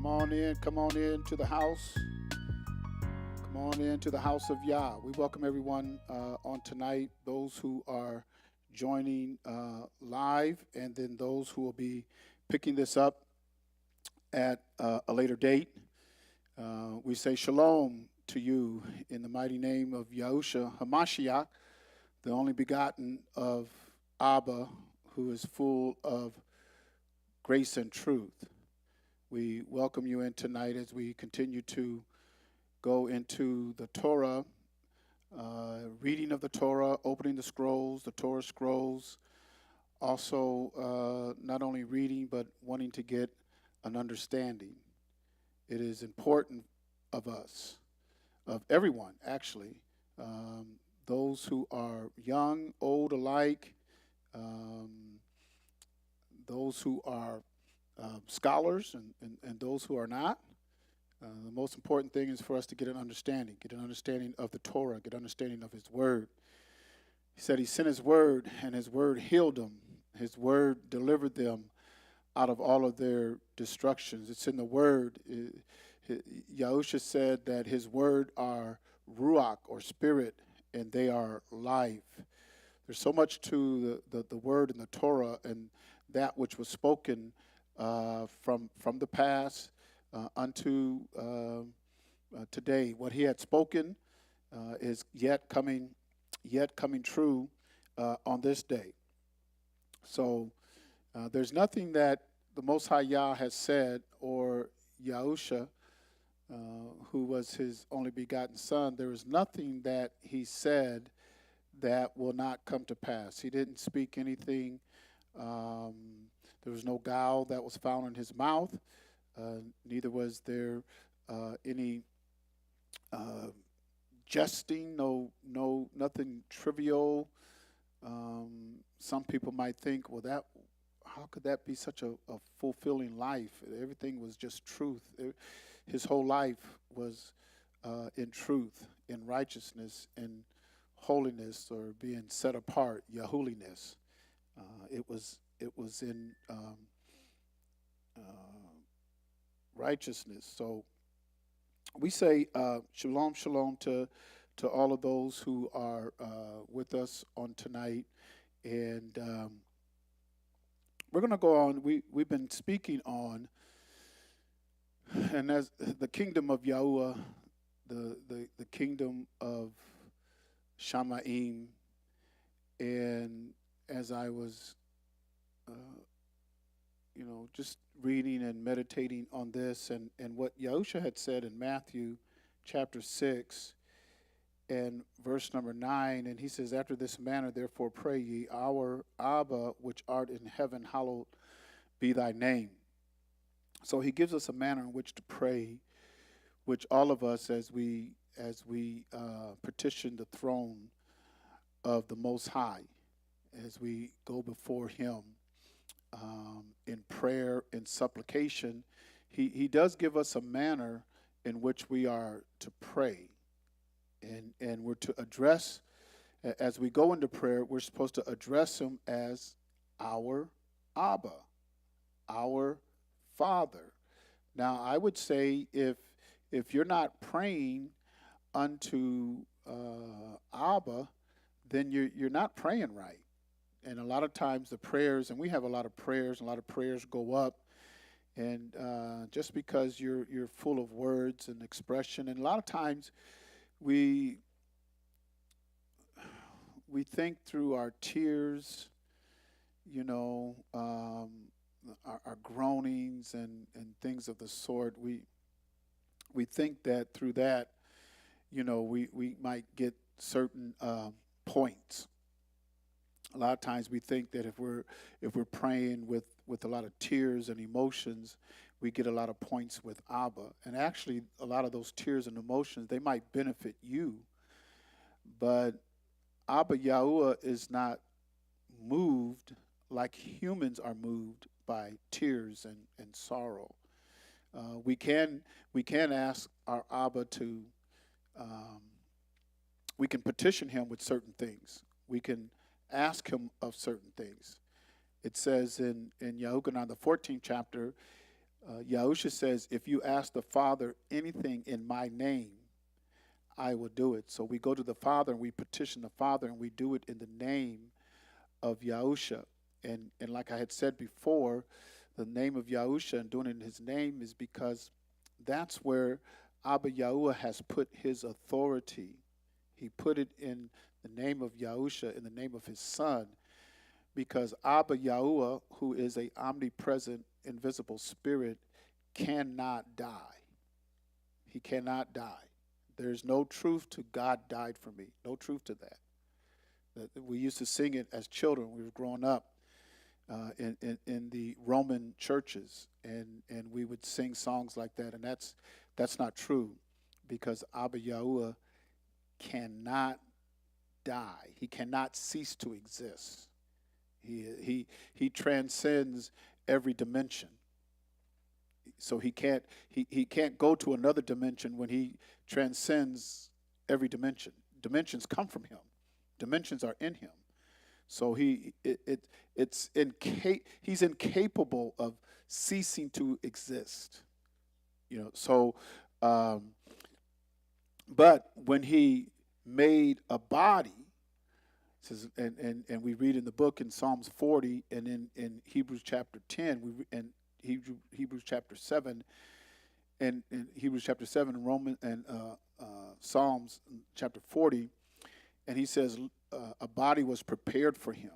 Come on in to the house. Come on in to the house of Yah. We welcome everyone on tonight, those who are joining live, and then those who will be picking this up at a later date. We say shalom to you in the mighty name of Yahusha HaMashiach, the only begotten of Abba, who is full of grace and truth. We welcome you in tonight as we continue to go into the Torah, reading of the Torah, opening the scrolls, the Torah scrolls. Also, not only reading, but wanting to get an understanding. It is important of us, of everyone, actually, those who are young, old alike, those who are scholars and those who are not. The most important thing is for us to get an understanding of the Torah, get an understanding of His Word. He said He sent His Word, and His Word healed them. His Word delivered them out of all of their destructions. It's in the Word. Yahusha said that His Word are Ruach, or Spirit, and they are life. There's so much to the Word and the Torah and that which was spoken from the past unto today. What He had spoken is yet coming true on this day. So there's nothing that the Most High Yah has said, or Yahusha, who was His only begotten Son, there is nothing that He said that will not come to pass. He didn't speak anything. There was no guile that was found in His mouth. Neither was there any jesting. Nothing trivial. Some people might think, well, how could that be such a fulfilling life? Everything was just truth. His whole life was in truth, in righteousness, in holiness, or being set apart, Yahuliness. It was in righteousness. So we say shalom, shalom to all of those who are with us on tonight. And we're going to go on. We've been speaking on, and as the kingdom of Yahuwah, the kingdom of Shamaim. And as I was just reading and meditating on this and what Yahusha had said in Matthew chapter 6 and verse number 9, and he says, after this manner, therefore pray ye, our Abba, which art in heaven, hallowed be thy name. So he gives us a manner in which to pray, which all of us, as we petition the throne of the Most High, as we go before Him in prayer and supplication, he does give us a manner in which we are to pray. And we're to address, as we go into prayer, we're supposed to address Him as our Abba, our Father. Now, I would say if you're not praying unto Abba, then you're not praying right. And a lot of times the prayers, and we have a lot of prayers go up, and just because you're full of words and expression, and a lot of times we think through our tears, our groanings and things of the sort. We think that through that, we might get certain points. A lot of times we think that if we're praying with a lot of tears and emotions, we get a lot of points with Abba. And actually, a lot of those tears and emotions, they might benefit you, but Abba Yahuwah is not moved like humans are moved by tears and sorrow. We can ask our Abba to, we can petition Him with certain things. We can ask Him of certain things. It says in Yahuchanan, the 14th chapter, Yahusha says, if you ask the Father anything in my name, I will do it. So we go to the Father and we petition the Father and we do it in the name of Yahusha. And like I had said before, the name of Yahusha and doing it in his name is because that's where Abba Yahuwah has put his authority. He put it in the name of Yahusha, in the name of his son, because Abba Yahuwah, who is a omnipresent, invisible spirit, cannot die. He cannot die. There's no truth to God died for me. No truth to that. We used to sing it as children. We were growing up in the Roman churches, and we would sing songs like that, and that's not true, because Abba Yahuwah cannot die. He cannot cease to exist. He transcends every dimension. So he can't go to another dimension when he transcends every dimension. Dimensions come from him. Dimensions are in him. So he's incapable of ceasing to exist. So but when he made a body, says, and we read in the book in Psalms 40 and in Hebrews chapter 10, and Hebrews chapter 7, and in Hebrews chapter 7, and Psalms chapter 40, and he says a body was prepared for him.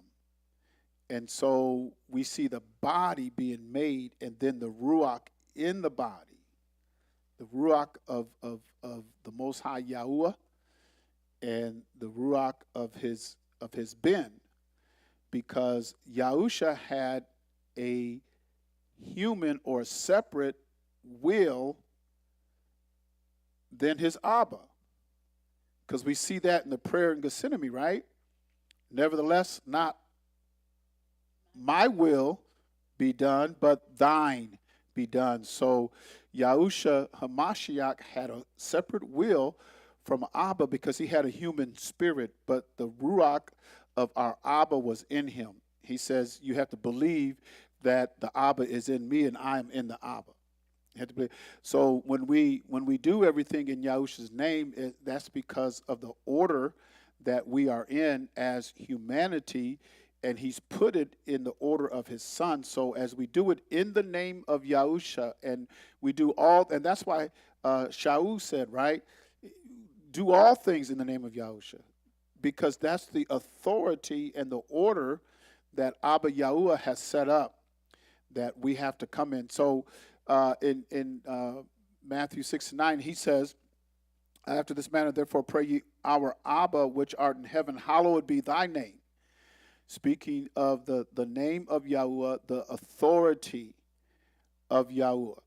And so we see the body being made, and then the Ruach in the body, the Ruach of the Most High Yahuwah, and the Ruach of his Ben, because Yahusha had a human or separate will than his Abba. Because we see that in the prayer in Gethsemane, right? Nevertheless, not my will be done, but thine be done. So Yahusha Hamashiach had a separate will from Abba because he had a human spirit, but the Ruach of our Abba was in him. He says you have to believe that the Abba is in me and I am in the Abba. You have to believe. So when we do everything in Yahusha's name, that's because of the order that we are in as humanity, and he's put it in the order of his son. So as we do it in the name of Yahusha, and we do all, and that's why Shaul said, right, do all things in the name of Yahusha, because that's the authority and the order that Abba Yahuwah has set up that we have to come in. So in Matthew 6:9, he says, after this manner, therefore pray ye, our Abba, which art in heaven, hallowed be thy name. Speaking of the name of Yahuwah, the authority of Yahuwah.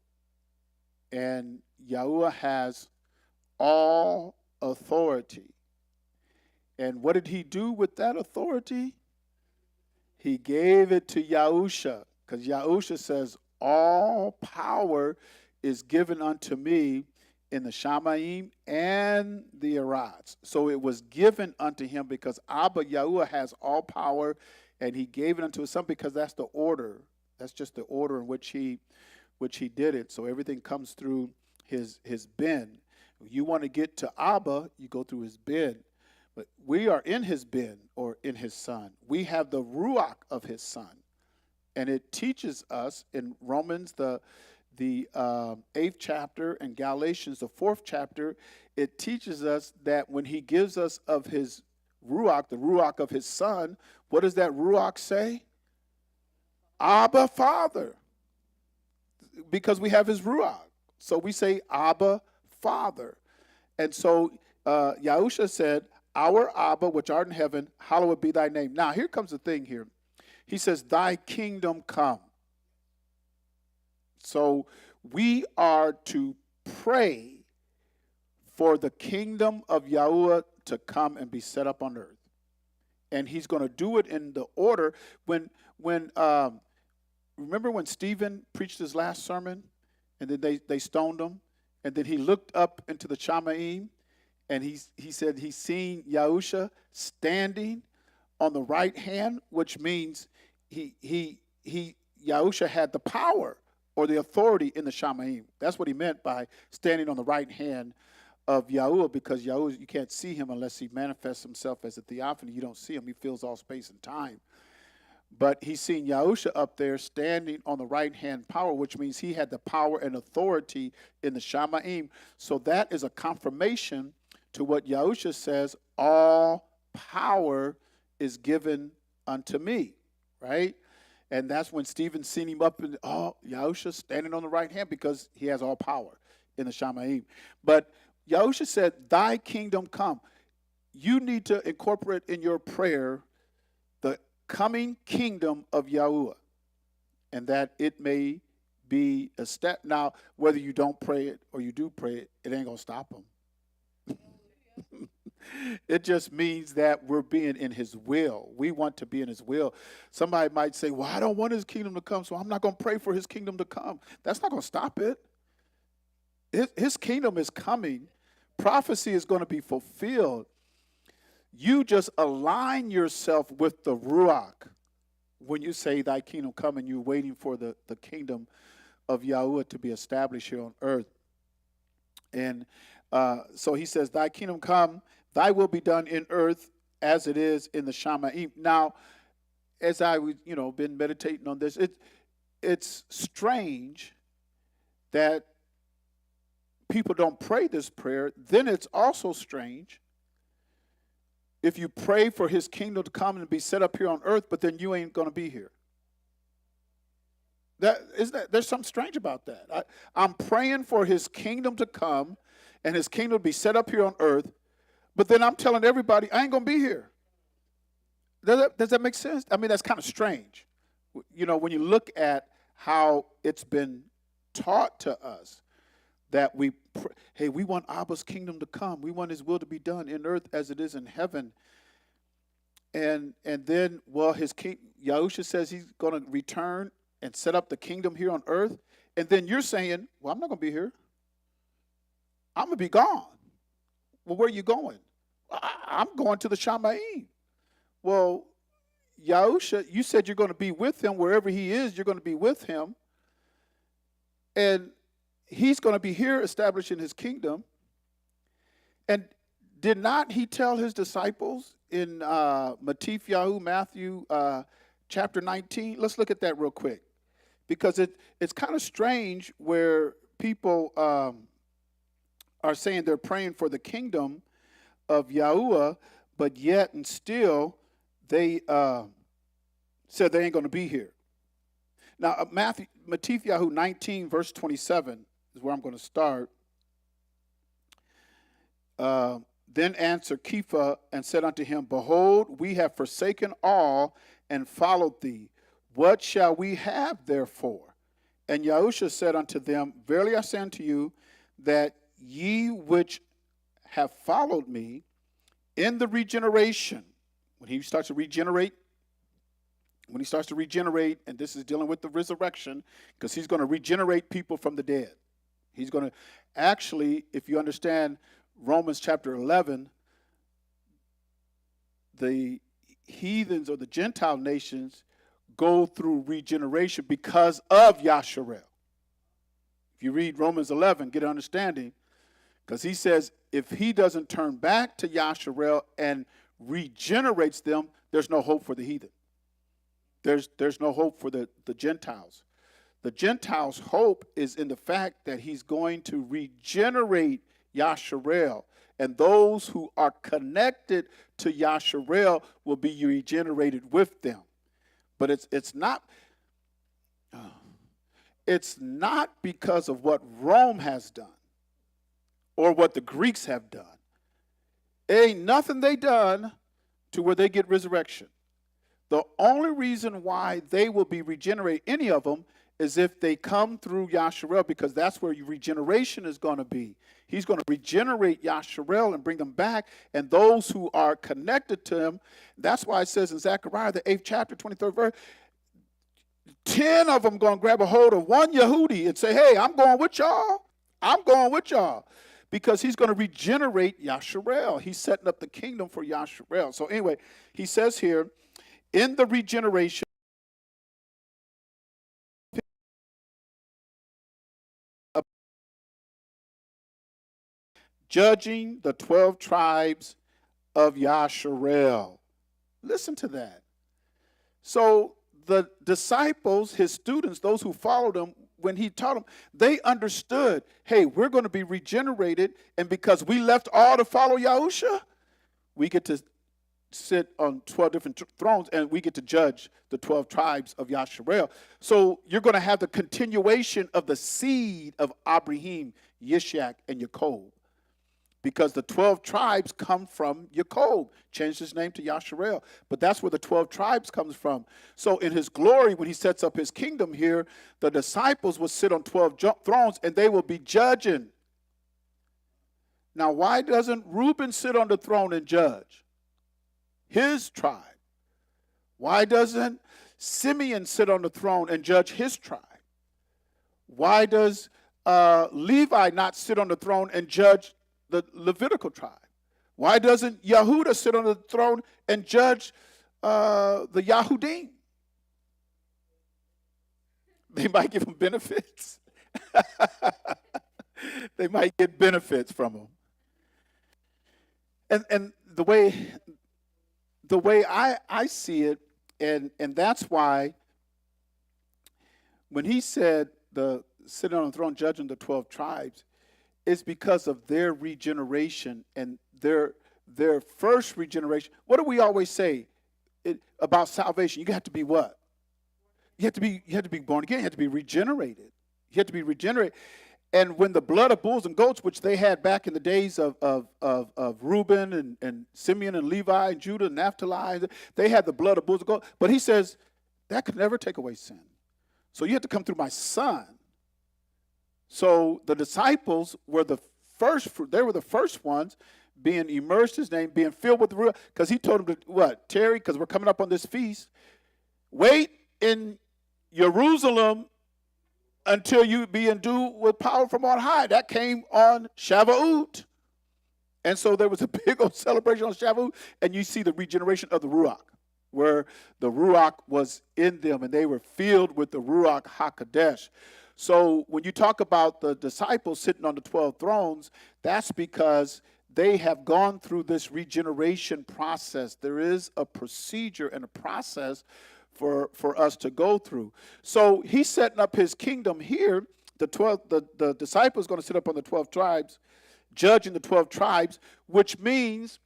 And Yahuwah has all authority. And what did he do with that authority? He gave it to Yahusha, because Yahusha says, all power is given unto me in the Shamayim and the Arats. So it was given unto him because Abba Yahuwah has all power, and he gave it unto his son because that's the order. That's just the order in which he did it. So everything comes through his Ben. If you want to get to Abba, you go through his Ben. But we are in his Ben, or in his son. We have the Ruach of his son. And it teaches us in Romans, the 8th chapter, and Galatians, the 4th chapter, it teaches us that when he gives us of his Ruach, the Ruach of his son, what does that Ruach say? Abba, Father. Because we have his Ruach. So we say Abba, Father. And so Yahusha said, our Abba, which art in heaven, hallowed be thy name. Now, here comes the thing here. He says, thy kingdom come. So we are to pray for the kingdom of Yahuwah to come and be set up on earth. And he's going to do it in the order. Remember when Stephen preached his last sermon, and then they stoned him, and then he looked up into the Shamaim, and he said he's seen Yahusha standing on the right hand, which means Yahusha had the power or the authority in the Shamaim. That's what he meant by standing on the right hand of Yahuwah, because Yahuwah, you can't see him unless he manifests himself as a theophany. You don't see him. He fills all space and time. But he's seen Yahusha up there standing on the right-hand power, which means he had the power and authority in the Shamaim. So that is a confirmation to what Yahusha says, all power is given unto me, right? And that's when Stephen seen him up in, Yahusha standing on the right hand, because he has all power in the Shamaim. But Yahusha said, thy kingdom come. You need to incorporate in your prayer the coming kingdom of Yahuwah, and that it may be a step. Now, whether you don't pray it or you do pray it, it ain't going to stop him. It just means that we're being in his will. We want to be in his will. Somebody might say, well, I don't want his kingdom to come, so I'm not going to pray for his kingdom to come. That's not going to stop it. His kingdom is coming. Prophecy is going to be fulfilled. You just align yourself with the Ruach when you say thy kingdom come, and you're waiting for the kingdom of Yahuwah to be established here on earth. And so he says, thy kingdom come, thy will be done in earth as it is in the Shamaim. Now, as I been meditating on this, it's strange that people don't pray this prayer. Then it's also strange if you pray for his kingdom to come and be set up here on earth, but then you ain't going to be here. There's something strange about that. I'm praying for his kingdom to come and his kingdom to be set up here on earth, but then I'm telling everybody I ain't going to be here. Does that make sense? I mean, that's kind of strange. When you look at how it's been taught to us, that we want Abba's kingdom to come. We want his will to be done in earth as it is in heaven. And then, his king, Yahusha says he's going to return and set up the kingdom here on earth. And then you're saying, well, I'm not going to be here. I'm going to be gone. Well, where are you going? I'm going to the Shamaim. Well, Yahusha, you said you're going to be with him. Wherever he is, you're going to be with him. And he's going to be here establishing his kingdom. And did not he tell his disciples in Matthew chapter 19? Let's look at that real quick. Because it's kind of strange where people are saying they're praying for the kingdom of Yahuwah, but yet and still they said they ain't going to be here. Now, Matthew 19, verse 27 is where I'm going to start. Then answered Kepha and said unto him, behold, we have forsaken all and followed thee. What shall we have therefore? And Yahusha said unto them, verily I say unto you, that ye which have followed me in the regeneration, when he starts to regenerate, and this is dealing with the resurrection, because he's going to regenerate people from the dead. He's going to actually, if you understand Romans chapter 11, the heathens or the Gentile nations go through regeneration because of Yasharel. If you read Romans 11, get an understanding, because he says if he doesn't turn back to Yasharel and regenerates them, there's no hope for the heathen. There's no hope for the Gentiles. The Gentiles' hope is in the fact that he's going to regenerate Yasharel, and those who are connected to Yasharel will be regenerated with them. But it's not because of what Rome has done or what the Greeks have done. Ain't nothing they done to where they get resurrection. The only reason why they will be regenerated, any of them, is if they come through Yasharel, because that's where your regeneration is going to be. He's going to regenerate Yasharel and bring them back, and those who are connected to him. That's why it says in Zechariah, the 8th chapter, 23rd verse, 10 of them going to grab a hold of one Yehudi and say, hey, I'm going with y'all. I'm going with y'all. Because he's going to regenerate Yasharel. He's setting up the kingdom for Yasharel. So anyway, he says here, in the regeneration, judging the 12 tribes of Yasharel. Listen to that. So the disciples, his students, those who followed him, when he taught them, they understood, hey, we're going to be regenerated, and because we left all to follow Yahusha, we get to sit on 12 different thrones, and we get to judge the 12 tribes of Yasharel. So you're going to have the continuation of the seed of Abraham, Yishak, and Jacob, because the 12 tribes come from Jacob. Changed his name to Yasharel, but that's where the 12 tribes comes from. So in his glory, when he sets up his kingdom here, the disciples will sit on 12 thrones, and they will be judging. Now, why doesn't Reuben sit on the throne and judge his tribe? Why doesn't Simeon sit on the throne and judge his tribe? Why does Levi not sit on the throne and judge the Levitical tribe? Why doesn't Yehuda sit on the throne and judge the Yahudim? They might give them benefits. They might get benefits from them. And the way I see it, and that's why when he said the sitting on the throne judging the 12 tribes, is because of their regeneration and their first regeneration. What do we always say about salvation? You have to be what? You have to be born again. You have to be regenerated. You have to be regenerated. And when the blood of bulls and goats, which they had back in the days of Reuben and Simeon and Levi and Judah and Naphtali, they had the blood of bulls and goats. But he says that could never take away sin. So you have to come through my son. So the disciples were the first fruit. They were the first ones being immersed in his name, being filled with the Ruach, because he told them to, what, tarry, because we're coming up on this feast. Wait in Jerusalem until you be endued with power from on high. That came on Shavuot. And so there was a big old celebration on Shavuot, and you see the regeneration of the Ruach, where the Ruach was in them, and they were filled with the Ruach HaKodesh. So when you talk about the disciples sitting on the 12 thrones, that's because they have gone through this regeneration process. There is a procedure and a process for us to go through. So he's setting up his kingdom here. The disciples are going to sit up on the 12 tribes, judging the 12 tribes, which means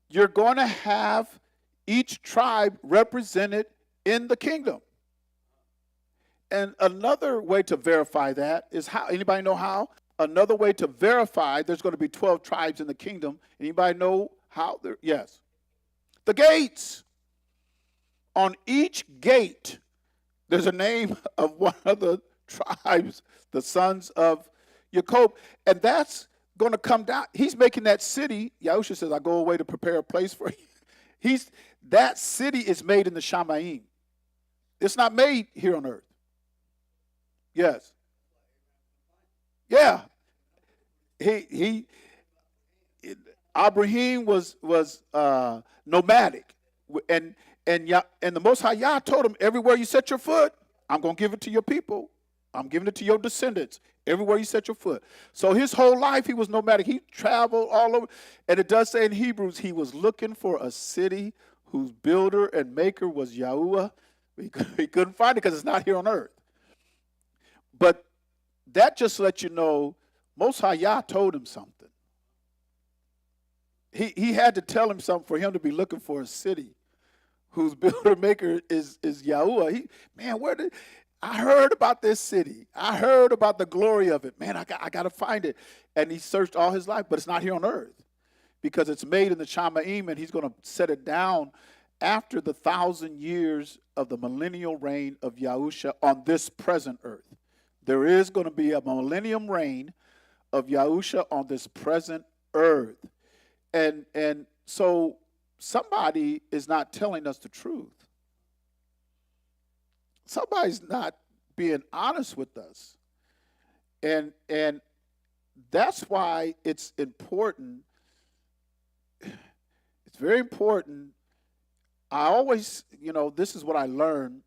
you're going to have each tribe represented in the kingdom. And another way to verify that is how. Anybody know how? Another way to verify there's going to be 12 tribes in the kingdom. Anybody know how? Yes. The gates. On each gate, there's a name of one of the tribes, the sons of Jacob. And that's going to come down. He's making that city. Yahusha says, I go away to prepare a place for you. That city is made in the Shamayim. It's not made here on earth. Yes. Yeah. Abraham was nomadic, and the Most High Yah told him, everywhere you set your foot, I'm going to give it to your people. I'm giving it to your descendants. Everywhere you set your foot. So his whole life he was nomadic. He traveled all over, and it does say in Hebrews he was looking for a city whose builder and maker was Yahuwah. He couldn't find it because it's not here on earth. But that just lets you know Most High Yah told him something. He had to tell him something for him to be looking for a city whose builder maker is Yahuwah. I heard about this city. I heard about the glory of it. Man, I got to find it. And he searched all his life, but it's not here on earth because it's made in the Shamayim, and he's going to set it down after the 1,000 years of the millennial reign of Yahusha on this present earth. There is going to be a millennium reign of Yahusha on this present earth. And so somebody is not telling us the truth. Somebody's not being honest with us. And that's why it's important. It's very important. I always, this is what I learned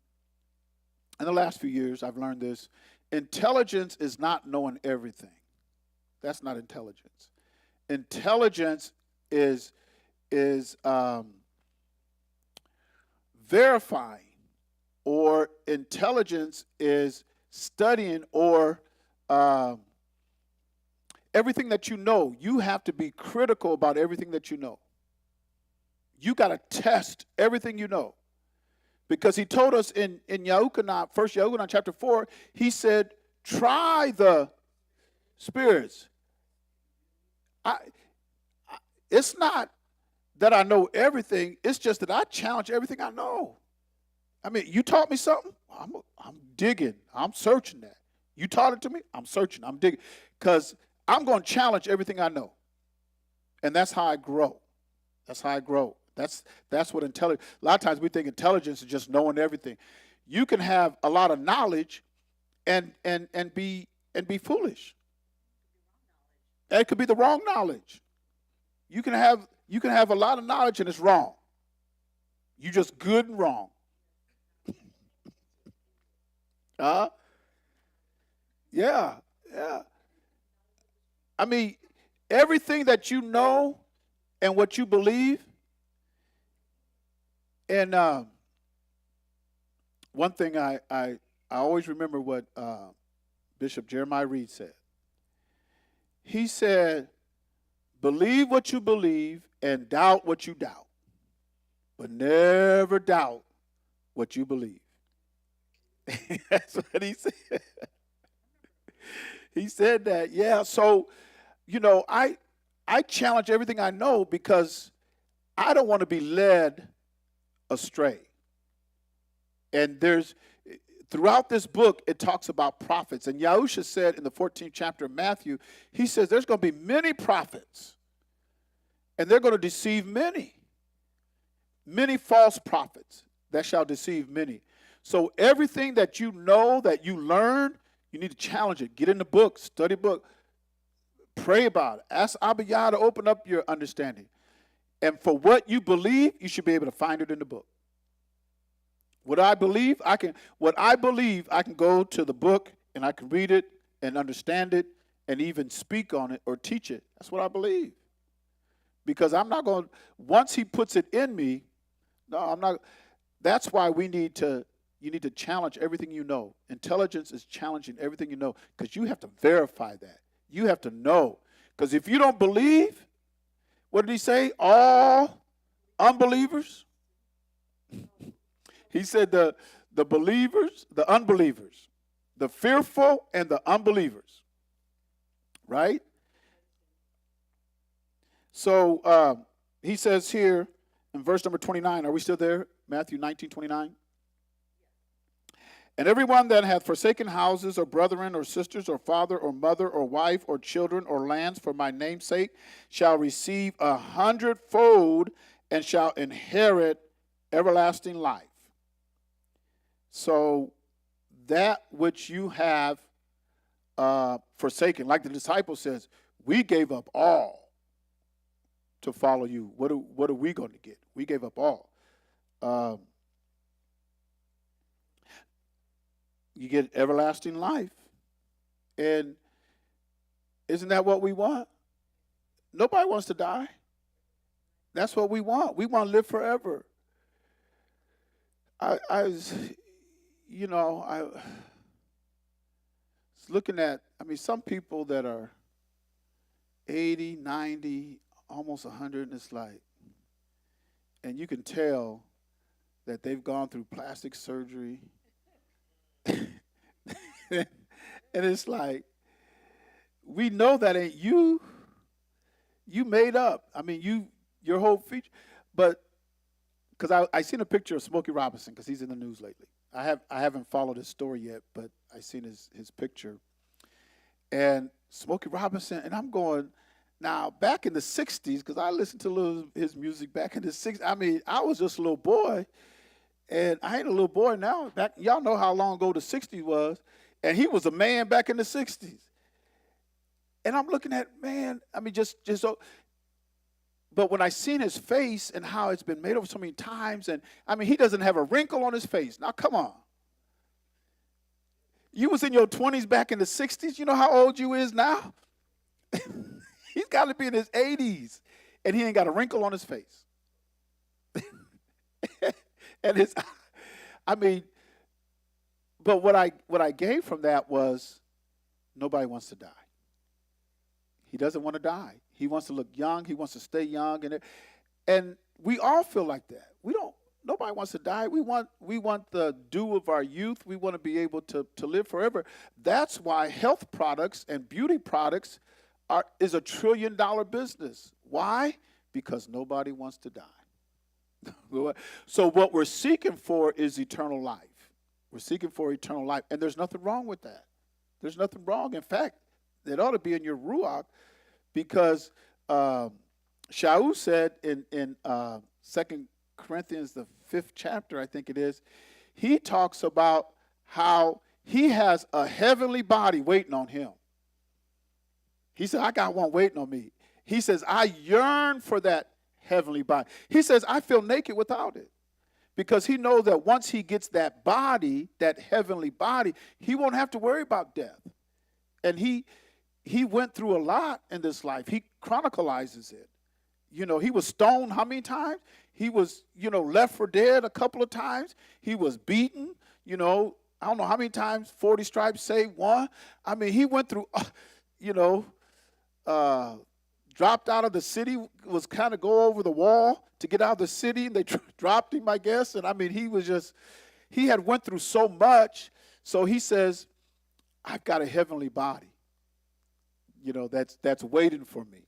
in the last few years. I've learned this. Intelligence is not knowing everything. That's not intelligence. intelligence is verifying, or intelligence is studying, or everything that you know. You have to be critical about everything that you know. You got to test everything you know. Because he told us in Yahuchanan, 1 Yahuchanan chapter 4, he said, try the spirits. It's not that I know everything. It's just that I challenge everything I know. I mean, you taught me something, I'm digging. I'm searching that. You taught it to me, I'm searching. I'm digging. Because I'm going to challenge everything I know. And that's how I grow. That's how I grow. That's what intelligence. A lot of times we think intelligence is just knowing everything. You can have a lot of knowledge and be foolish. It could be the wrong knowledge. You can have a lot of knowledge and it's wrong. You just good and wrong. Yeah. I mean, everything that you know and what you believe. And one thing I always remember what Bishop Jeremiah Reed said. He said, believe what you believe and doubt what you doubt, but never doubt what you believe. That's what he said. He said that, yeah. So, I challenge everything I know because I don't want to be led astray. And throughout this book, it talks about prophets. And Yahusha said in the 14th chapter of Matthew, he says there's going to be many prophets. And they're going to deceive many. Many false prophets that shall deceive many. So everything that you know, that you learn, you need to challenge it. Get in the book, study book, pray about it. Ask Abba Yah to open up your understanding. And for what you believe, you should be able to find it in the book. What I believe, I can go to the book and I can read it and understand it and even speak on it or teach it. That's what I believe. Because I'm not going to, once he puts it in me, no, I'm not. That's why you need to challenge everything you know. Intelligence is challenging everything you know because you have to verify that. You have to know. Because if you don't believe, what did he say? All unbelievers? He said the believers, the unbelievers, the fearful and the unbelievers. Right? So he says here in verse number 29, are we still there? Matthew 19:29. And everyone that hath forsaken houses or brethren or sisters or father or mother or wife or children or lands for my name's sake shall receive 100-fold and shall inherit everlasting life. So that which you have forsaken, like the disciple says, we gave up all to follow you. What are we going to get? We gave up all. You get everlasting life. And isn't that what we want? Nobody wants to die. That's what we want. We want to live forever. I was looking at, some people that are 80, 90, almost 100, and it's like, and you can tell that they've gone through plastic surgery. And it's like, we know that ain't you. You made up. Your whole feature. But because I seen a picture of Smokey Robinson because he's in the news lately. I haven't followed his story yet, but I seen his picture. And Smokey Robinson, and I'm going, now back in the 60s, because I listened to his music back in the 60s. I was just a little boy. And I ain't a little boy now. Y'all know how long ago the 60s was. And he was a man back in the 60s. And I'm looking at, man, just so. But when I seen his face and how it's been made over so many times, and he doesn't have a wrinkle on his face. Now, come on. You was in your 20s back in the 60s. You know how old you is now? He's got to be in his 80s, and he ain't got a wrinkle on his face. And but what I gained from that was nobody wants to die. He doesn't want to die. He wants to look young. He wants to stay young, and we all feel like that. Nobody wants to die. We want the dew of our youth. We want to be able to live forever. That's why health products and beauty products is a $1 trillion business. Why? Because nobody wants to die. So what we're seeking for is eternal life. We're seeking for eternal life, and there's nothing wrong with that. There's nothing wrong. In fact, it ought to be in your ruach, because Shaul said in 2 Corinthians, the 5th chapter, I think it is, he talks about how he has a heavenly body waiting on him. He said, I got one waiting on me. He says, I yearn for that heavenly body. He says, I feel naked without it. Because he knows that once he gets that body, that heavenly body, he won't have to worry about death. And he went through a lot in this life. He chronicalizes it. He was stoned how many times? He was, left for dead a couple of times. He was beaten, I don't know how many times, 40 stripes save one. I mean, he went through, dropped out of the city, was kind of go over the wall to get out of the city, and they dropped him, I guess. And I mean, he had went through so much. So he says, I've got a heavenly body, that's waiting for me.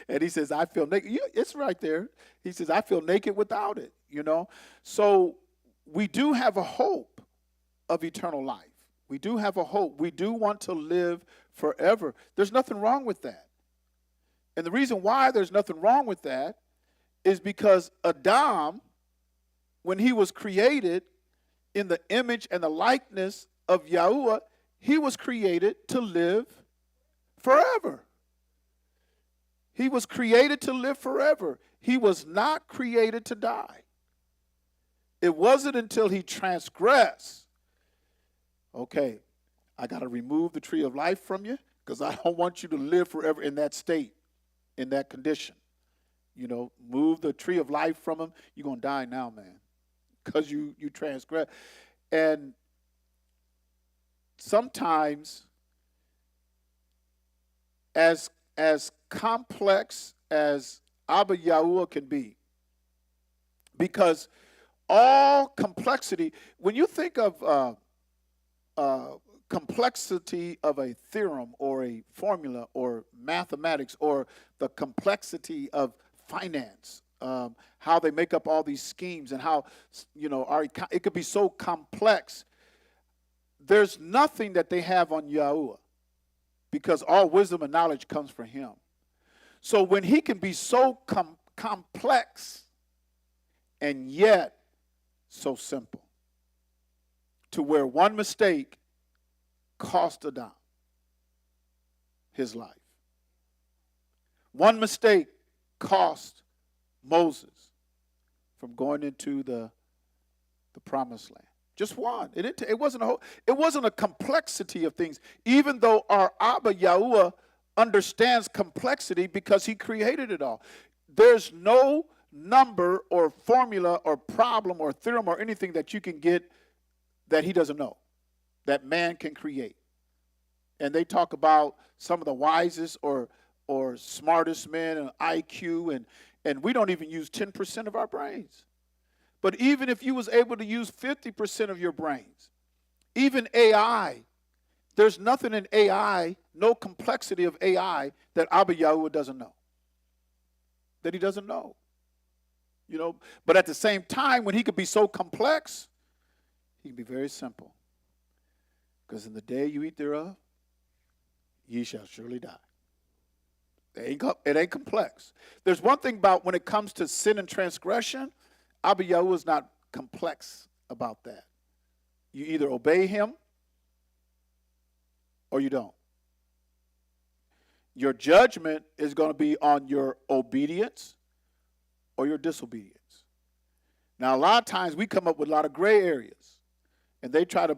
And he says, I feel naked. It's right there. He says, I feel naked without it, So we do have a hope of eternal life. We do have a hope. We do want to live forever. There's nothing wrong with that. And the reason why there's nothing wrong with that is because Adam, when he was created in the image and the likeness of Yahuwah, he was created to live forever. He was created to live forever. He was not created to die. It wasn't until he transgressed. Okay, I got to remove the tree of life from you because I don't want you to live forever in that state, in that condition. Move the tree of life from him. You're going to die now, man, because you transgress. And sometimes, as complex as Abba Yahuwah can be, because all complexity, when you think of complexity of a theorem or a formula or mathematics or the complexity of finance, how they make up all these schemes and how, it could be so complex. There's nothing that they have on Yahuwah, because all wisdom and knowledge comes from him. So when he can be so complex and yet so simple, to where one mistake cost Adam his life. One mistake cost Moses from going into the promised land. Just one. It wasn't a complexity of things, even though our Abba Yahuwah understands complexity because he created it all. There's no number or formula or problem or theorem or anything that you can get that he doesn't know, that man can create. And they talk about some of the wisest or smartest men and IQ, and we don't even use 10% of our brains. But even if you was able to use 50% of your brains, even AI, there's nothing in AI, no complexity of AI that Abba Yahuwah doesn't know. That he doesn't know. But at the same time, when he could be so complex, he can be very simple. Because in the day you eat thereof, ye shall surely die. It ain't complex. There's one thing about when it comes to sin and transgression, Abba Yahuwah is not complex about that. You either obey him or you don't. Your judgment is going to be on your obedience or your disobedience. Now, a lot of times we come up with a lot of gray areas, and they try to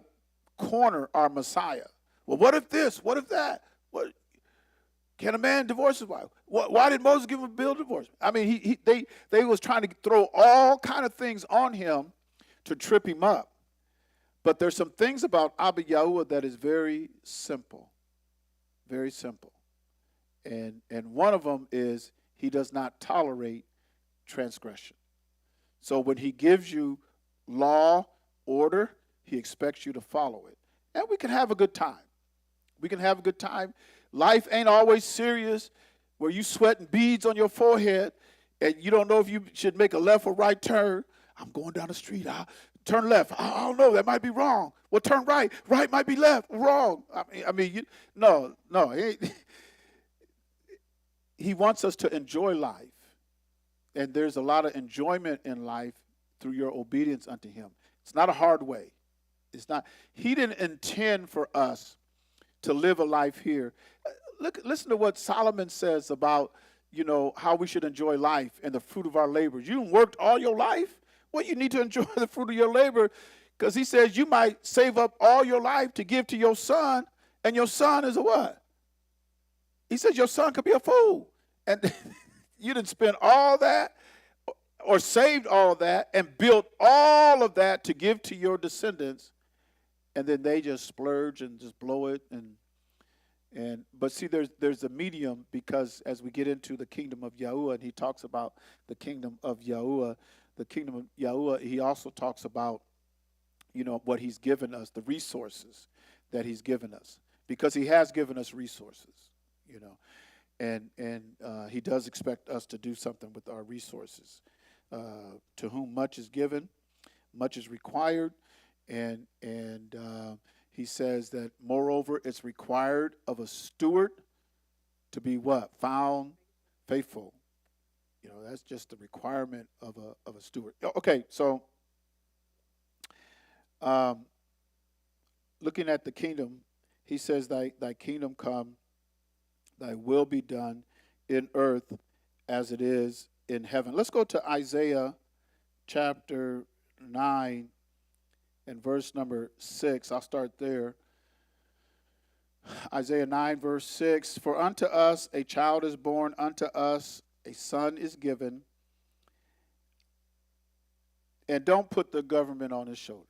corner our Messiah. Well, what if this? What if that? Can a man divorce his wife? Why did Moses give him a bill of divorce? I mean, they was trying to throw all kind of things on him to trip him up. But there's some things about Abba Yahuwah that is very simple. Very simple. And one of them is he does not tolerate transgression. So when he gives you law, order, he expects you to follow it. And we can have a good time. We can have a good time. Life ain't always serious where you sweating beads on your forehead and you don't know if you should make a left or right turn. I'm going down the street. I'll turn left. I don't know. That might be wrong. Well, turn right. Right might be left. Wrong. No. He wants us to enjoy life. And there's a lot of enjoyment in life through your obedience unto him. It's not a hard way. It's not. He didn't intend for us to live a life here. Listen to what Solomon says about, how we should enjoy life and the fruit of our labors. You worked all your life. Well, you need to enjoy the fruit of your labor, because he says you might save up all your life to give to your son, and your son is a what? He says your son could be a fool. And you didn't spend all that or saved all that and built all of that to give to your descendants, and then they just splurge and just blow it. But see, there's a medium, because as we get into the kingdom of Yahuwah, and he talks about the kingdom of Yahuwah, he also talks about, what he's given us, the resources that he's given us, because he has given us resources, and he does expect us to do something with our resources. To whom much is given, much is required, and he says that, moreover, it's required of a steward to be what? Found faithful. That's just the requirement of a steward. Okay, so looking at the kingdom, he says, thy kingdom come, thy will be done in earth as it is in heaven. Let's go to Isaiah chapter 9 and verse number 6. I'll start there. Isaiah 9, verse 6. For unto us a child is born, unto us a son is given. And don't put the government on his shoulders.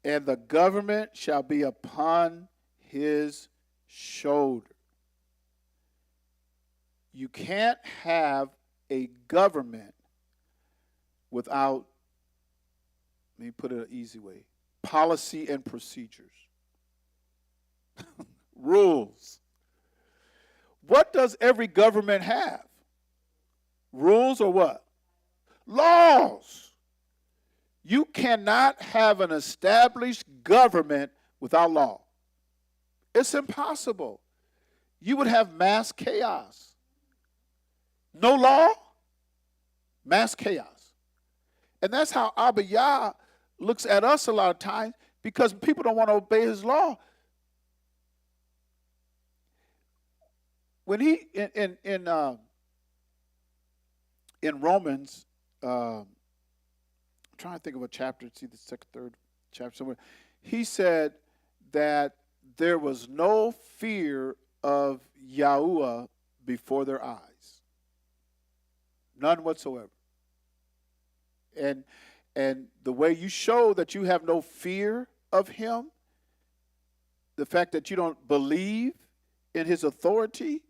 And the government shall be upon his shoulder. You can't have a government without, let me put it an easy way, policy and procedures. Rules. What does every government have? Rules or what? Laws. You cannot have an established government without law. It's impossible. You would have mass chaos. No law, mass chaos. And that's how Abba Yah looks at us a lot of times, because people don't want to obey his law. When he, in Romans, I'm trying to think of a chapter, it's either second, third chapter somewhere, he said that there was no fear of Yahuwah before their eyes. None whatsoever. And the way you show that you have no fear of him, the fact that you don't believe in his authority,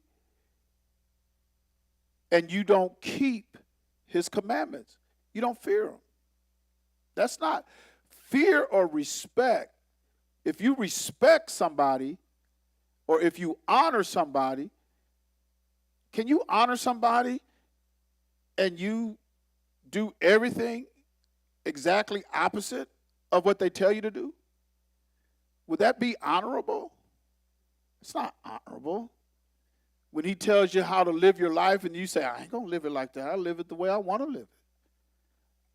and you don't keep his commandments. You don't fear him. That's not fear or respect. If you respect somebody, or if you honor somebody, can you honor somebody and you do everything exactly opposite of what they tell you to do? Would that be honorable? It's not honorable. When he tells you how to live your life and you say, I ain't going to live it like that. I live it the way I want to live it.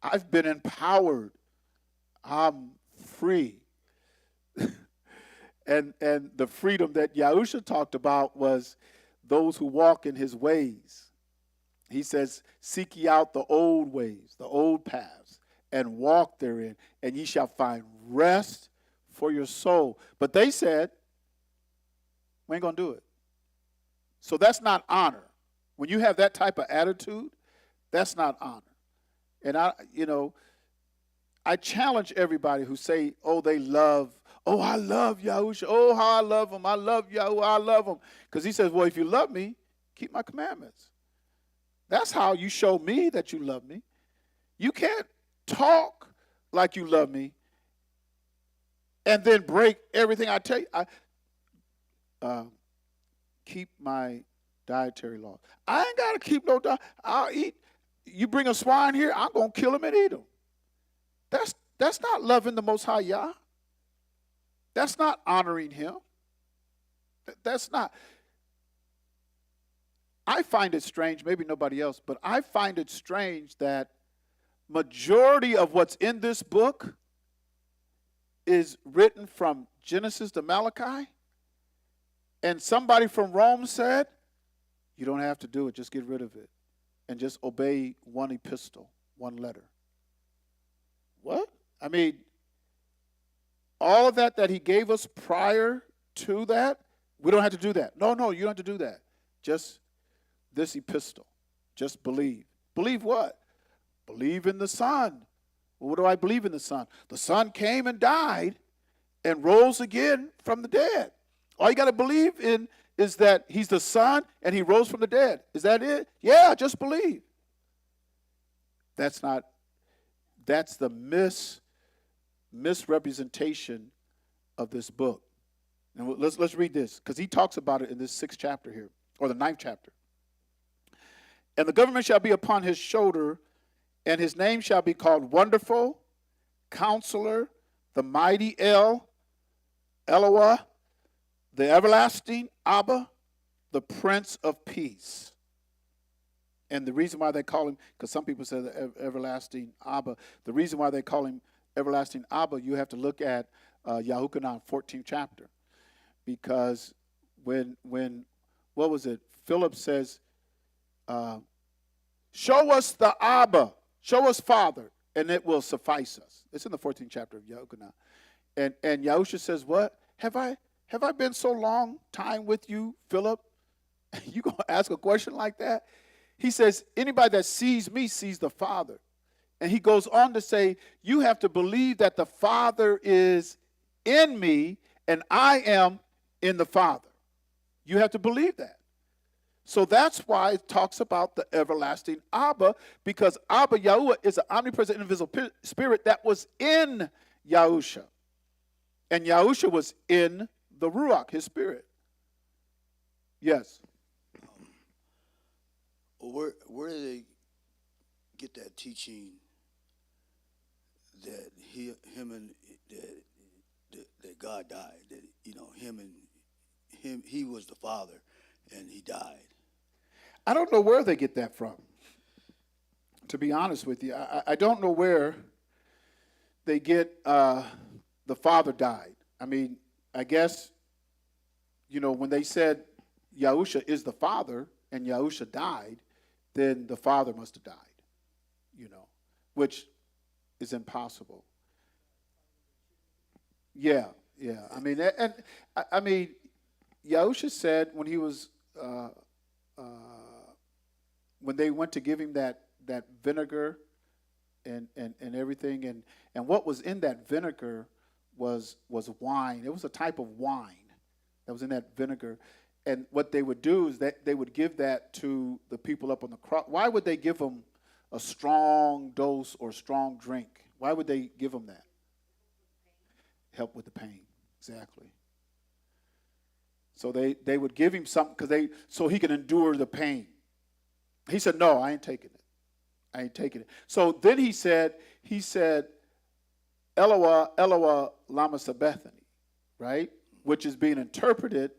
I've been empowered. I'm free. And the freedom that Yahusha talked about was those who walk in his ways. He says, seek ye out the old ways, the old paths, and walk therein, and ye shall find rest for your soul. But they said, we ain't going to do it. So that's not honor. When you have that type of attitude, that's not honor. And I challenge everybody who say, I love Yahusha. Oh, how I love him. I love Yahuwah. I love him. Because he says, well, if you love me, keep my commandments. That's how you show me that you love me. You can't talk like you love me and then break everything I tell you. Keep my dietary laws. I ain't got to keep no diet. I'll eat. You bring a swine here, I'm going to kill him and eat him. That's not loving the Most High Yah. That's not honoring him. That's not. I find it strange, maybe nobody else, but I find it strange that majority of what's in this book is written from Genesis to Malachi, and somebody from Rome said, you don't have to do it, just get rid of it, and just obey one epistle, one letter. What? I mean, all of that he gave us prior to that, we don't have to do that. No, you don't have to do that. Just this epistle. Just believe. Believe what? Believe in the Son. Well, what do I believe in the Son? The Son came and died and rose again from the dead. All you got to believe in is that he's the Son and he rose from the dead. Is that it? Yeah, just believe. That's the misrepresentation of this book. And let's read this, because he talks about it in this 6th chapter here, or the 9th chapter. And the government shall be upon his shoulder, and his name shall be called Wonderful, Counselor, the Mighty Eloah, the Everlasting Abba, the Prince of Peace. And the reason why they call him, because some people say the Everlasting Abba, the reason why they call him Everlasting Abba, you have to look at Yahuchanan, 14th chapter. Because when what was it? Philip says, show us the Abba, show us Father, and it will suffice us. It's in the 14th chapter of Yahuchanan. And Yahusha says, what? Have I been so long time with you, Philip? You going to ask a question like that? He says, anybody that sees me sees the Father. And he goes on to say, you have to believe that the Father is in me and I am in the Father. You have to believe that. So that's why it talks about the everlasting Abba, because Abba Yahuwah is an omnipresent invisible spirit that was in Yahusha. And Yahusha was in the Ruach, his spirit. Yes. Where do they get that teaching that that God died? That he was the Father and he died. I don't know where they get that from. To be honest with you, I don't know where they get the Father died. I mean, I guess when they said Yahusha is the Father and Yahusha died, then the Father must have died, which is impossible. Yeah. I mean, Yahusha said when he was, when they went to give him that vinegar and everything, and what was in that vinegar was wine. It was a type of wine that was in that vinegar. And what they would do is that they would give that to the people up on the cross. Why would they give them a strong dose or strong drink? Why would they give them that? Help with the pain. Exactly. So they would give him something so he can endure the pain. He said, no, I ain't taking it. I ain't taking it. So then he said, Eloah, Eloah, lama sabachthani, right? Which is being interpreted,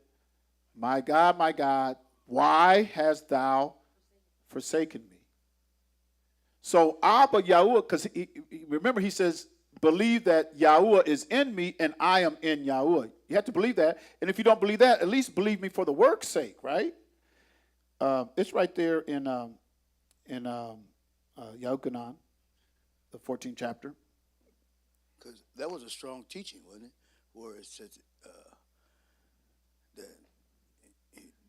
my God, why hast thou forsaken me? So Abba Yahuwah, because remember he says, believe that Yahuwah is in me and I am in Yahuwah. You have to believe that. And if you don't believe that, at least believe me for the work's sake, right? It's right there in Yahuchanan, the 14th chapter. Because that was a strong teaching, wasn't it? Where it says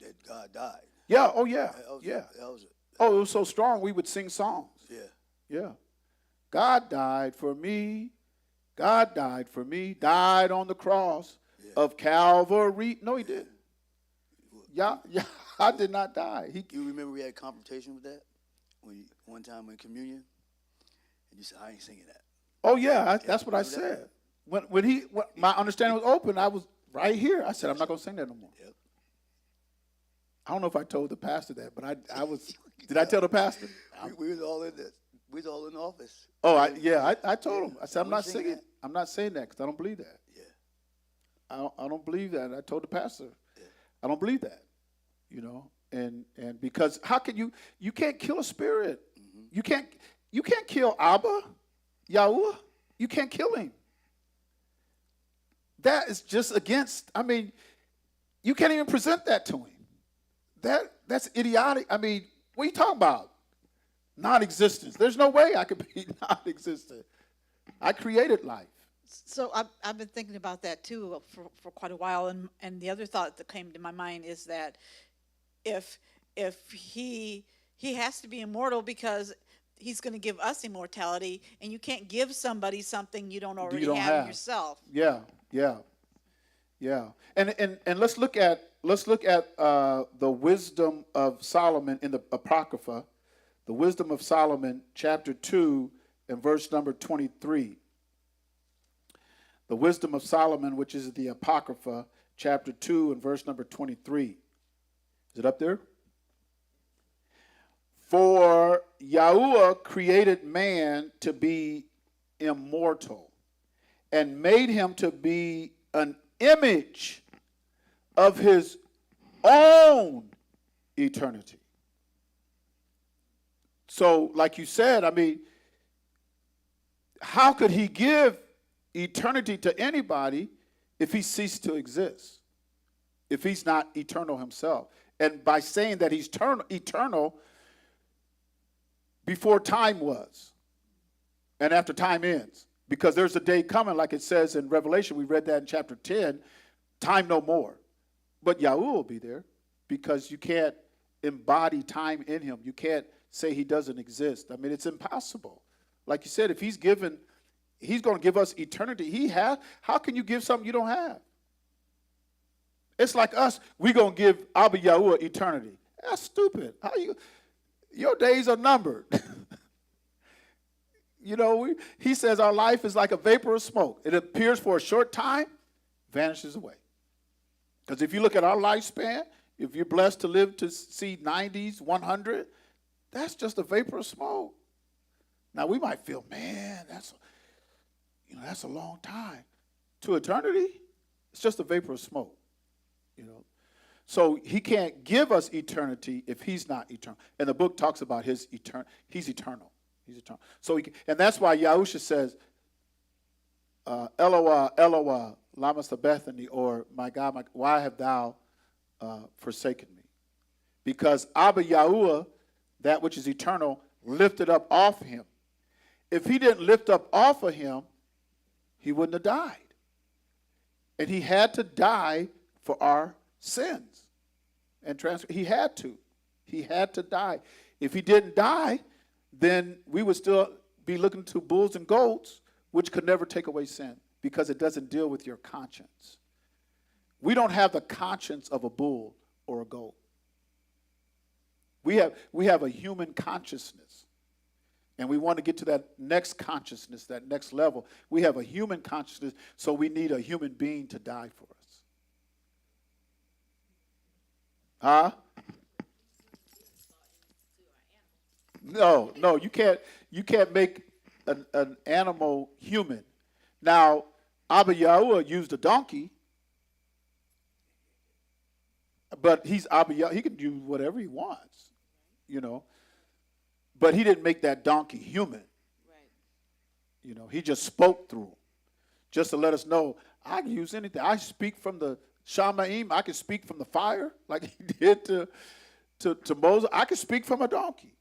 that God died. Yeah, oh yeah, That was, yeah. That was Oh, it was so strong we would sing songs. yeah. Yeah. God died for me. God died for me. Died on the cross of Calvary. No, he didn't. Yeah, I did not die. You remember we had a confrontation with that one time in communion, and you said, "I ain't singing that." Oh yeah, that's what I said. When my understanding was open, I was right here. I said, I'm not going to sing that no more. Yep. I don't know if I told the pastor that, but I was. Did I tell the pastor? We was all in this. We was all in the office. Oh, I told him. I said, I'm not sing singing. that. I'm not saying that because I don't believe that. Yeah. I don't believe that. I told the pastor, I don't believe that. You know, and because how can you can't kill a spirit. Mm-hmm. You can't kill Abba, Yahuwah. You can't kill him. That is just against. I mean, you can't even present that to him. That's idiotic. I mean, what are you talking about? Non-existence. There's no way I could be non-existent. I created life. So I've been thinking about that too for quite a while, and the other thought that came to my mind is that if he has to be immortal because he's going to give us immortality, and you can't give somebody something you don't already have yourself. Yeah. And let's look at the wisdom of Solomon in the Apocrypha, the wisdom of Solomon, chapter 2 and verse number 23. The wisdom of Solomon, which is the Apocrypha, chapter 2 and verse number 23. Is it up there? For Yahuwah created man to be immortal and made him to be an image of his own eternity. So, like you said, I mean, how could he give eternity to anybody if he ceased to exist, if he's not eternal himself? And by saying that he's eternal before time was and after time ends, because there's a day coming, like it says in Revelation, we read that in chapter 10, time no more. But Yahuwah will be there because you can't embody time in him. You can't say he doesn't exist. I mean, it's impossible. Like you said, if he's going to give us eternity. How can you give something you don't have? It's like us, we're going to give Abba Yahuwah eternity. That's stupid. Your days are numbered. You know, he says our life is like a vapor of smoke. It appears for a short time, vanishes away. Because if you look at our lifespan, if you're blessed to live to see 90s, 100, that's just a vapor of smoke. Now, we might feel, man, that's a long time. To eternity, it's just a vapor of smoke, you know. So he can't give us eternity if he's not eternal. And the book talks about he's eternal. He's eternal. So and that's why Yahusha says, Eloah, Eloah, lama sabachthani, or my God, why have thou forsaken me? Because Abba Yahuwah, that which is eternal, lifted up off him. If he didn't lift up off of him, he wouldn't have died. And he had to die for our sins and transfer. He had to. He had to die. If he didn't die, then we would still be looking to bulls and goats, which could never take away sin because it doesn't deal with your conscience. We don't have the conscience of a bull or a goat. We have a human consciousness. And we want to get to that next consciousness, that next level. We have a human consciousness, so we need a human being to die for us. Huh? No, you can't make an animal human. Now, Abba Yahuwah used a donkey, but he's Abba Yahuwah. He can do whatever he wants, you know. But he didn't make that donkey human. Right. You know, he just spoke through him, just to let us know, I can use anything. I speak from the Shamaim. I can speak from the fire, like he did to Moses. I can speak from a donkey.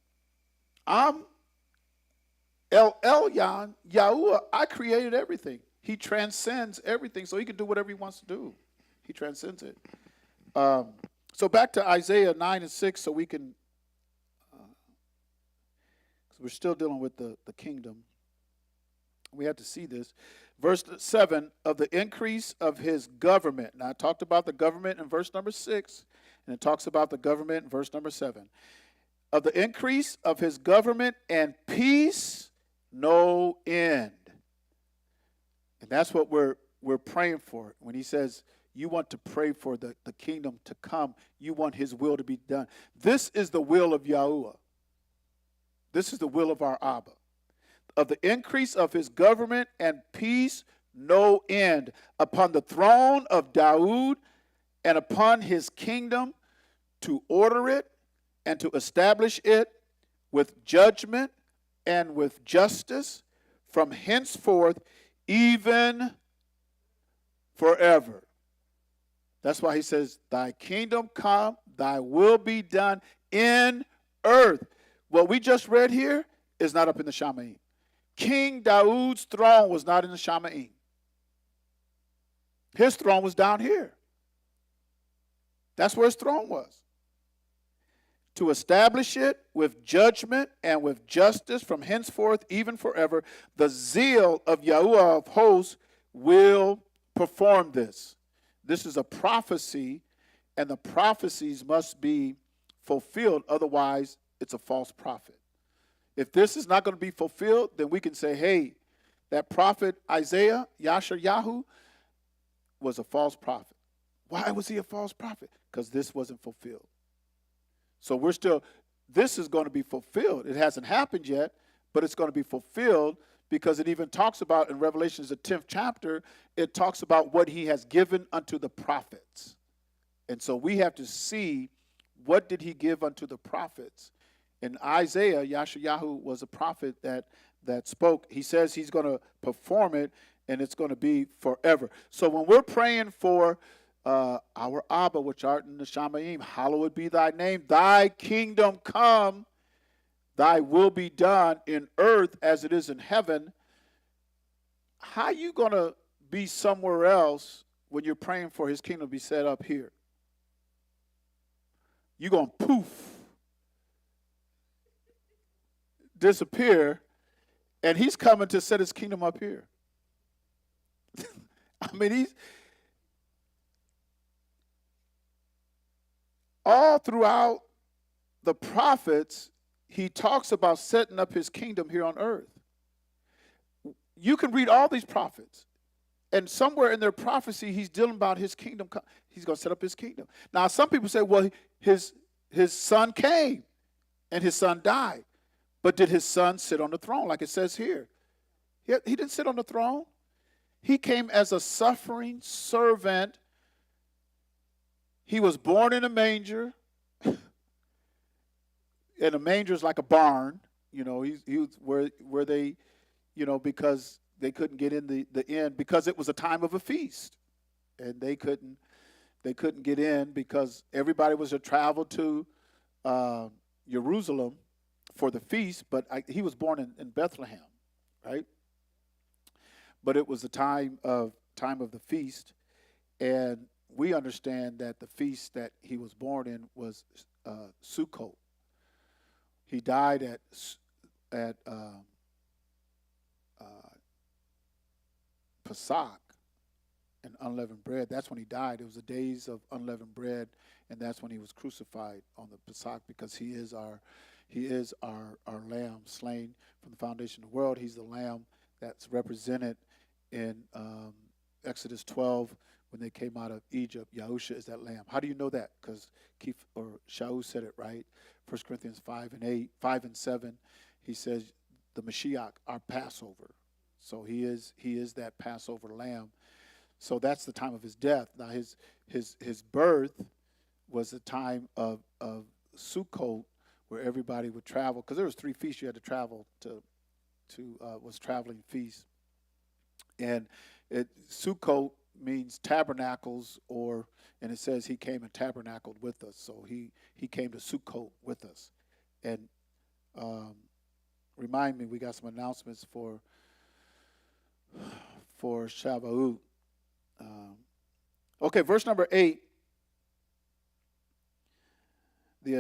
El Elyon, Yahuwah, I created everything. He transcends everything, so he can do whatever he wants to do. He transcends it. So back to Isaiah 9 and 6, so we can, because we're still dealing with the kingdom. We have to see this. Verse 7, of the increase of his government. Now, I talked about the government in verse number 6, and it talks about the government in verse number 7. Of the increase of his government and peace, no end. And that's what we're praying for. When he says you want to pray for the kingdom to come, you want his will to be done. This is the will of Yahuwah. This is the will of our Abba. Of the increase of his government and peace, no end, upon the throne of Daud and upon his kingdom, to order it and to establish it with judgment and with justice from henceforth, even forever. That's why he says, thy kingdom come, thy will be done in earth. What we just read here is not up in the Shamaim. King Daud's throne was not in the Shamaim. His throne was down here. That's where his throne was. To establish it with judgment and with justice from henceforth, even forever, the zeal of Yahuwah of hosts will perform this. This is a prophecy, and the prophecies must be fulfilled. Otherwise, it's a false prophet. If this is not going to be fulfilled, then we can say, hey, that prophet Isaiah, Yashayahu, was a false prophet. Why was he a false prophet? Because this wasn't fulfilled. So this is going to be fulfilled. It hasn't happened yet, but it's going to be fulfilled because it even talks about in Revelations, the 10th chapter, it talks about what he has given unto the prophets. And so we have to see what did he give unto the prophets. In Isaiah, Yashayahu was a prophet that spoke. He says he's going to perform it, and it's going to be forever. So when we're praying for our Abba, which art in the Shamaim, hallowed be thy name. Thy kingdom come, thy will be done in earth as it is in heaven. How you going to be somewhere else when you're praying for his kingdom to be set up here? You're going to poof, disappear, and he's coming to set his kingdom up here. I mean, he's all throughout the prophets, he talks about setting up his kingdom here on earth. You can read all these prophets, and somewhere in their prophecy, he's dealing about his kingdom. He's going to set up his kingdom. Now, some people say, well, his son came, and his son died. But did his son sit on the throne, like it says here? He didn't sit on the throne. He came as a suffering servant. He was born in a manger, and a manger is like a barn. You know, he was where they, you know, because they couldn't get in the inn because it was a time of a feast, and they couldn't get in because everybody was to travel to Jerusalem for the feast. But he was born in Bethlehem, right? But it was the time of the feast, and we understand that the feast that he was born in was Sukkot. He died at Pesach and unleavened bread. That's when he died. It was the days of unleavened bread, and that's when he was crucified on the Pesach, because he is our lamb slain from the foundation of the world. He's the lamb that's represented in Exodus 12 when they came out of Egypt. Yahusha is that lamb. How do you know that? Because Shaul said it, right? 1 Corinthians 5 and 7, he says the Mashiach, our Passover. So he is that Passover lamb. So that's the time of his death. Now his birth was the time of Sukkot, where everybody would travel, because there was 3 feasts you had to travel to was traveling feast. And Sukkot means tabernacles, and it says he came and tabernacled with us. So he came to Sukkot with us. And remember remind me, we got some announcements for Shavuot. Okay, verse number 8. The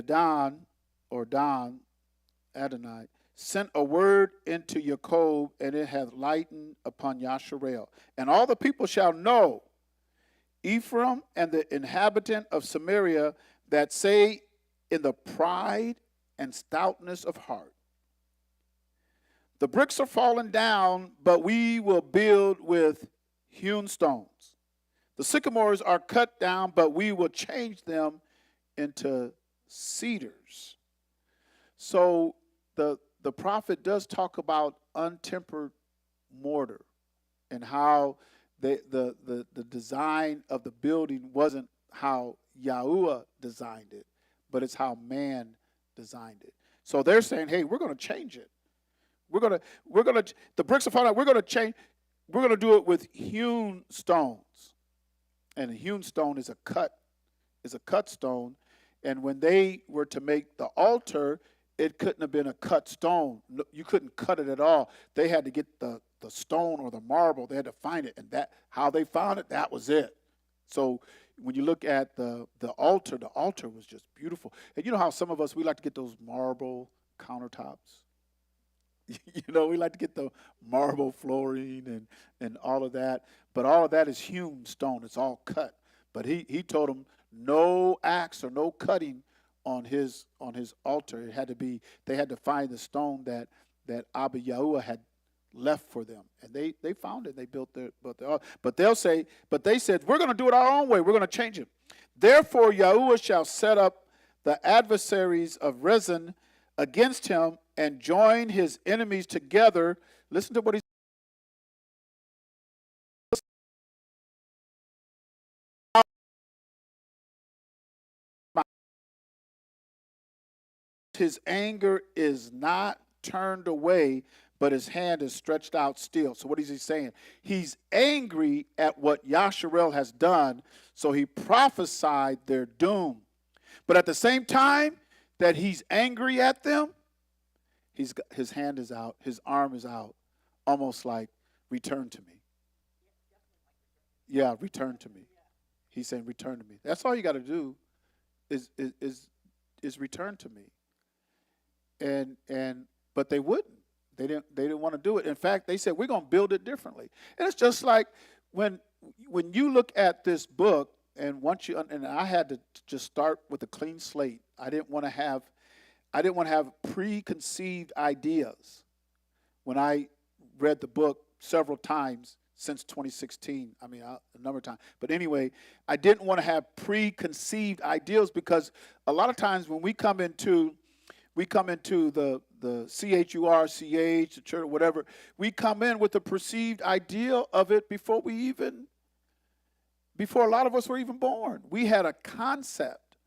Adonai, sent a word into Jacob, and it hath lightened upon Yasharel. And all the people shall know, Ephraim and the inhabitant of Samaria, that say in the pride and stoutness of heart, the bricks are fallen down, but we will build with hewn stones. The sycamores are cut down, but we will change them into cedars. So the prophet does talk about untempered mortar and how the design of the building wasn't how Yahuwah designed it, but it's how man designed it. So they're saying, hey, we're going to change it. The bricks are falling out. We're going to do it with hewn stones. And a hewn stone is a cut stone. And when they were to make the altar, it couldn't have been a cut stone. You couldn't cut it at all. They had to get the stone or the marble. They had to find it. And that how they found it, that was it. So when you look at the altar was just beautiful. And you know how some of us, we like to get those marble countertops? We like to get the marble flooring and all of that. But all of that is hewn stone. It's all cut. But he told them no axe or no cutting on his altar. They had to find the stone that Abba Yahuwah had left for them. And they found it. They built their altar. But they said, we're going to do it our own way. We're going to change it. Therefore Yahuwah shall set up the adversaries of Rezin against him and join his enemies together. Listen to what he says. His anger is not turned away, but his hand is stretched out still. So what is he saying? He's angry at what Yasharel has done, so he prophesied their doom. But at the same time that he's angry at them, his hand is out, his arm is out, almost like, return to me. Yeah, return to me. He's saying, return to me. That's all you got to do is return to me. But they wouldn't. They didn't want to do it. In fact, they said, we're going to build it differently. And it's just like when you look at this book, and I had to just start with a clean slate. I didn't want to have preconceived ideas. When I read the book several times since 2016, a number of times. But anyway, I didn't want to have preconceived ideas, because a lot of times when we come into the CHURCH, the church, whatever, we come in with a perceived idea of it before a lot of us were even born. We had a concept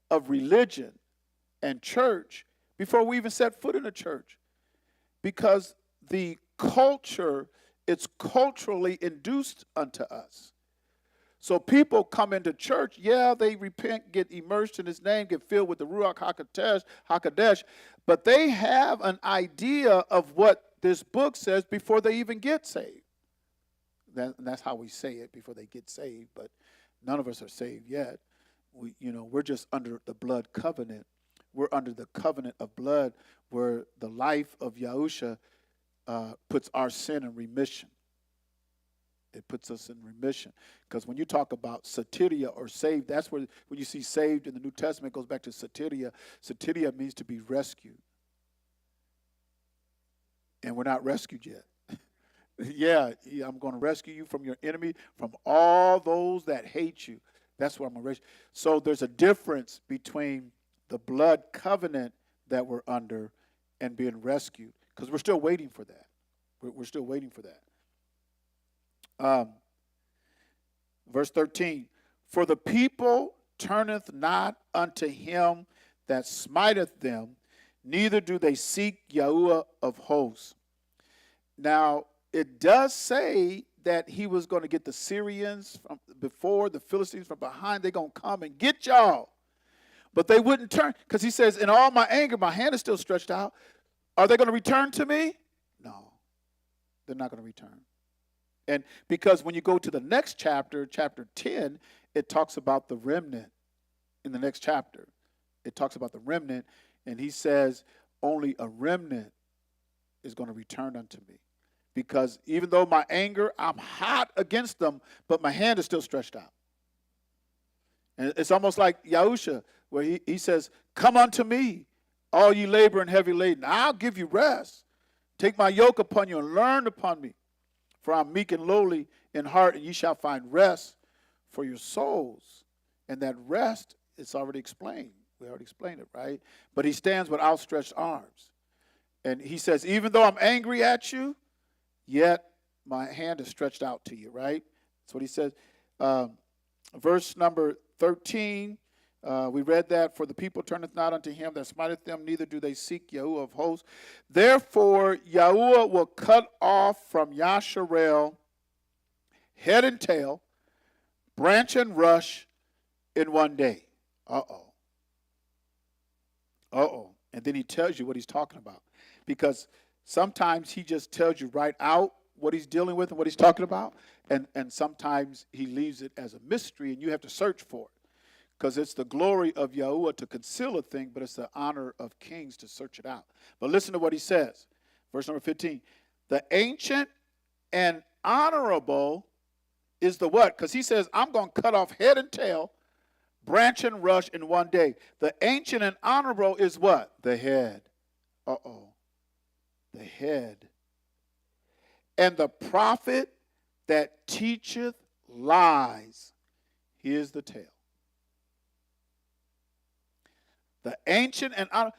of religion and church before we even set foot in a church, because the culture, it's culturally induced unto us. So people come into church, they repent, get immersed in his name, get filled with the Ruach HaKodesh, but they have an idea of what this book says before they even get saved. That's how we say it, before they get saved, but none of us are saved yet. We're just under the blood covenant. We're under the covenant of blood, where the life of Yahusha puts our sin in remission. It puts us in remission. Because when you talk about soteria or saved, that's where when you see saved in the New Testament, it goes back to soteria. Soteria means to be rescued. And we're not rescued yet. I'm going to rescue you from your enemy, from all those that hate you. That's what I'm going to rescue. So there's a difference between the blood covenant that we're under and being rescued, because we're still waiting for that. We're still waiting for that. Verse 13, for the people turneth not unto him that smiteth them, neither do they seek Yahuwah of hosts. Now, it does say that he was going to get the Syrians from before, the Philistines from behind. They're going to come and get y'all. But they wouldn't turn, because he says, in all my anger, my hand is still stretched out. Are they going to return to me? No, they're not going to return. And because when you go to the next chapter, chapter 10, it talks about the remnant. In the next chapter, it talks about the remnant, and he says only a remnant is going to return unto me. Because even though my anger, I'm hot against them, but my hand is still stretched out. And it's almost like Yahusha, where he says, come unto me, all you labor and heavy laden. I'll give you rest. Take my yoke upon you and learn upon me. For I'm meek and lowly in heart, and ye shall find rest for your souls. And that rest is already explained. We already explained it, right? But he stands with outstretched arms. And he says, even though I'm angry at you, yet my hand is stretched out to you, right? That's what he says. Verse number 13, we read that, for the people turneth not unto him that smiteth them, neither do they seek Yahuwah of hosts. Therefore, Yahuwah will cut off from Yasharel head and tail, branch and rush in one day. Uh-oh. Uh-oh. And then he tells you what he's talking about. Because sometimes he just tells you right out what he's dealing with and what he's talking about. And sometimes he leaves it as a mystery, and you have to search for it. Because it's the glory of Yahuwah to conceal a thing, but it's the honor of kings to search it out. But listen to what he says. Verse number 15. The ancient and honorable is the what? Because he says, I'm going to cut off head and tail, branch and rush in one day. The ancient and honorable is what? The head. Uh-oh. The head. And the prophet that teacheth lies, here's the tail. The ancient and honorable.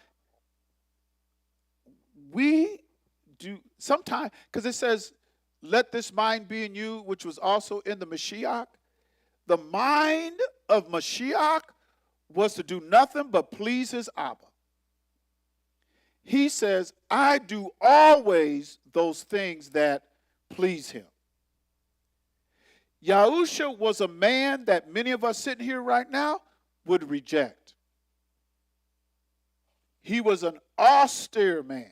We do sometimes, because it says, let this mind be in you, which was also in the Mashiach. The mind of Mashiach was to do nothing but please his Abba. He says, I do always those things that please him. Yahusha was a man that many of us sitting here right now would reject. He was an austere man.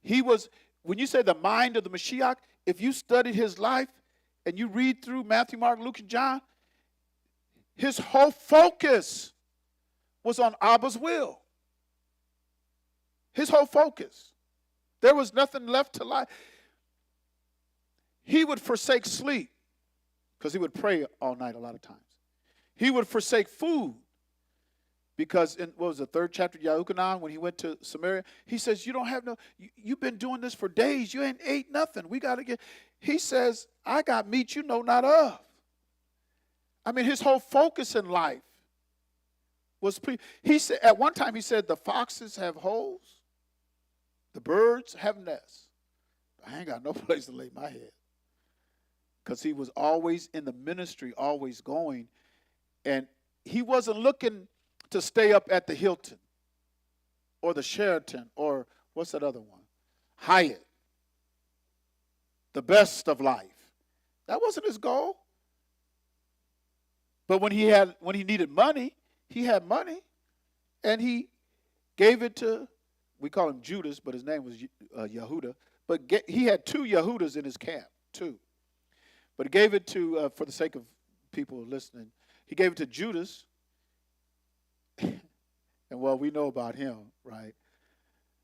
He was, when you say the mind of the Mashiach, if you studied his life and you read through Matthew, Mark, Luke, and John, his whole focus was on Abba's will. His whole focus. There was nothing left to life. He would forsake sleep because he would pray all night a lot of times. He would forsake food because in, what was the third chapter of Yahuchanan, when he went to Samaria, he says, you don't have no, you've been doing this for days. You ain't ate nothing. We got to get, he says, I got meat you know not of. I mean, his whole focus in life was, he said, at one time he said, the foxes have holes, the birds have nests. I ain't got no place to lay my head. Because he was always in the ministry, always going. And he wasn't looking to stay up at the Hilton or the Sheraton or what's that other one? Hyatt. The best of life. That wasn't his goal. But when he needed money, he had money. And he gave it to, we call him Judas, but his name was Yehuda. But he had two Yehudas in his camp, two. But he gave it to, for the sake of people listening, he gave it to Judas. And well, we know about him, right?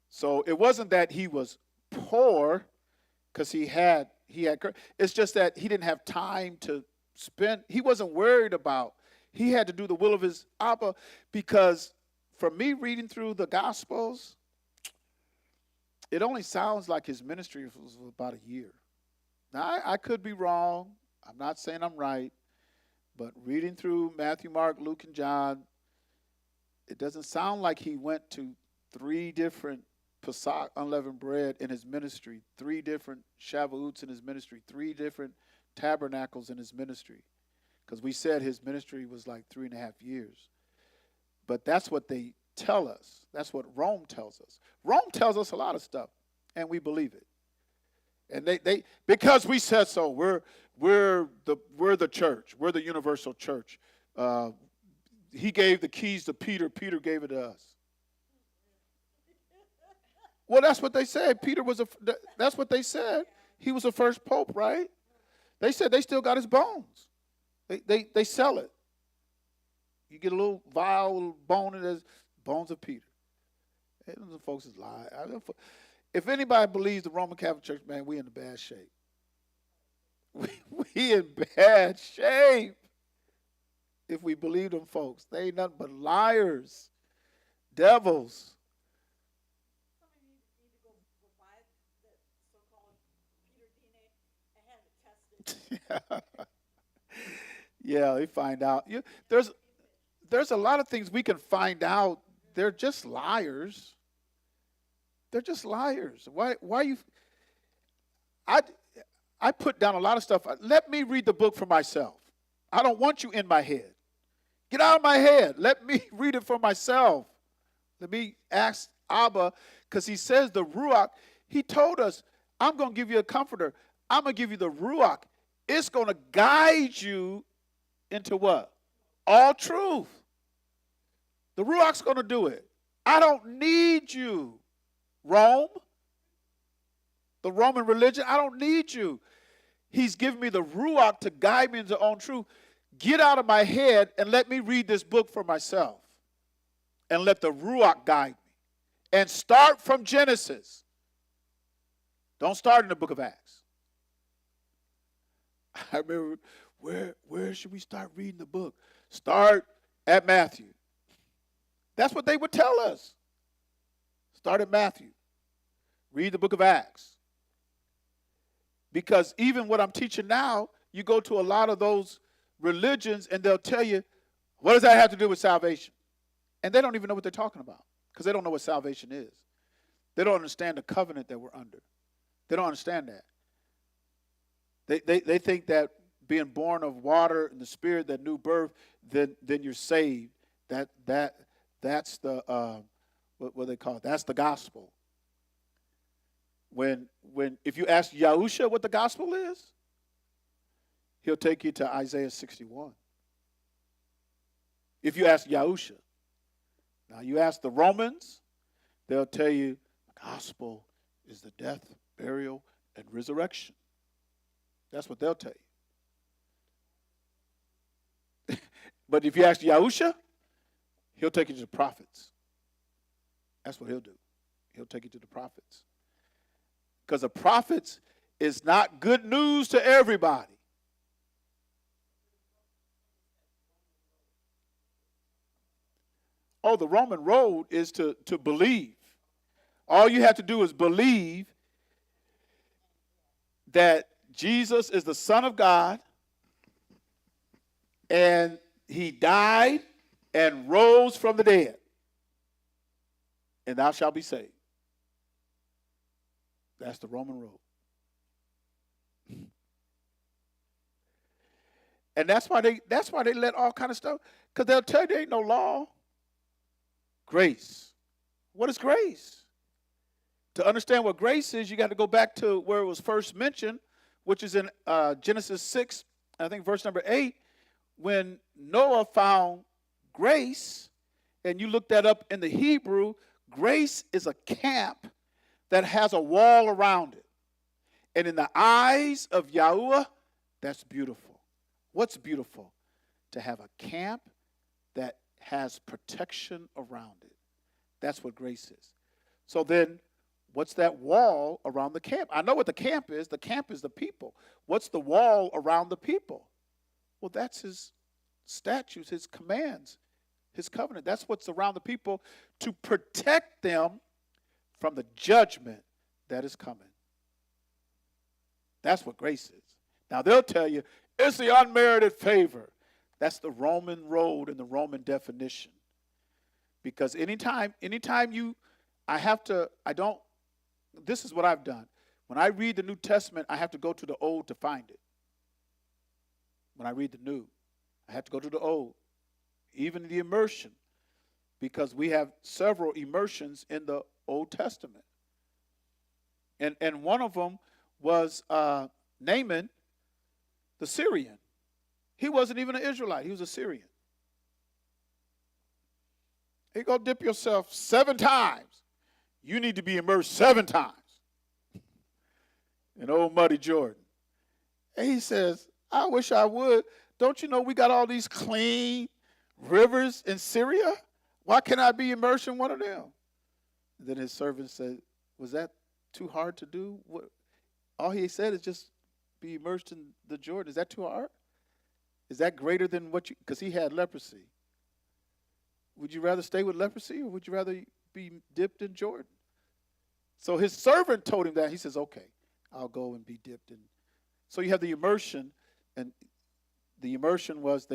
So it wasn't that he was poor because he had, it's just that he didn't have time to spend. He wasn't worried about, he had to do the will of his Abba, because for me reading through the Gospels, it only sounds like his ministry was about a year. Now, I could be wrong. I'm not saying I'm right. But reading through Matthew, Mark, Luke, and John, it doesn't sound like he went to 3 different Pesach, unleavened bread in his ministry, 3 different Shavuots in his ministry, 3 different tabernacles in his ministry. Because we said his ministry was like 3.5 years. But that's what they tell us. That's what Rome tells us. Rome tells us a lot of stuff, and we believe it. And they because we said so, we're the church. We're the universal church. He gave the keys to Peter. Peter gave it to us. Well, that's what they said. Peter was that's what they said. He was the first pope, right? They said they still got his bones. They sell it. You get a little vial, a little bone, and there's bones of Peter. Hey, those folks is lying. If anybody believes the Roman Catholic Church, man, we in bad shape. We in bad shape. If we believe them folks, they ain't nothing but liars, devils. Yeah, they find out. There's a lot of things we can find out. They're just liars. They're just liars. Why you? I put down a lot of stuff. Let me read the book for myself. I don't want you in my head. Get out of my head. Let me read it for myself. Let me ask Abba, because he says the Ruach, he told us, I'm going to give you a comforter. I'm going to give you the Ruach. It's going to guide you into what? All truth. The Ruach's going to do it. I don't need you, Rome. The Roman religion, I don't need you. He's given me the Ruach to guide me into own truth. Get out of my head and let me read this book for myself. And let the Ruach guide me. And start from Genesis. Don't start in the book of Acts. I remember, where should we start reading the book? Start at Matthew. That's what they would tell us. Start at Matthew. Read the book of Acts. Because even what I'm teaching now, you go to a lot of those religions and they'll tell you, what does that have to do with salvation? And they don't even know what they're talking about because they don't know what salvation is. They don't understand the covenant that we're under. They don't understand that. They think that being born of water and the Spirit, that new birth, then you're saved. That's the what they call it. That's the gospel. When if you ask Yahusha what the gospel is, he'll take you to Isaiah 61. If you ask Yahusha. Now you ask the Romans, they'll tell you the gospel is the death, burial, and resurrection. That's what they'll tell you. But if you ask Yahusha, he'll take you to the prophets. That's what he'll do. He'll take you to the prophets. Because the prophets is not good news to everybody. Oh, the Roman road is to believe. All you have to do is believe that Jesus is the Son of God and he died and rose from the dead. And thou shalt be saved. That's the Roman road. And that's why they let all kind of stuff, because they'll tell you there ain't no law. Grace. What is grace? To understand what grace is, you got to go back to where it was first mentioned, which is in Genesis 6, I think verse number 8, when Noah found grace, and you look that up in the Hebrew, grace is a camp that has a wall around it. And in the eyes of Yahuwah, that's beautiful. What's beautiful? To have a camp that has protection around it. That's what grace is. So then, what's that wall around the camp? I know what the camp is. The camp is the people. What's the wall around the people? Well, that's his statutes, his commands, his covenant. That's what's around the people to protect them from the judgment that is coming. That's what grace is. Now, they'll tell you, it's the unmerited favor. That's the Roman road and the Roman definition. Because anytime this is what I've done. When I read the New Testament, I have to go to the Old to find it. When I read the New, I have to go to the Old. Even the immersion, because we have several immersions in the Old Testament. And one of them was Naaman, the Syrian. He wasn't even an Israelite. He was a Syrian. You go dip yourself 7 times. you need to be immersed 7 times in old muddy Jordan. And he says, I wish I would. Don't you know we got all these clean rivers in Syria? Why can't I be immersed in one of them? And then his servant said, was that too hard to do? All he said is just be immersed in the Jordan. Is that too hard? Is that greater than what you, because he had leprosy. Would you rather stay with leprosy or would you rather be dipped in Jordan? So his servant told him that. He says, okay, I'll go and be dipped in. So you have the immersion, and the immersion was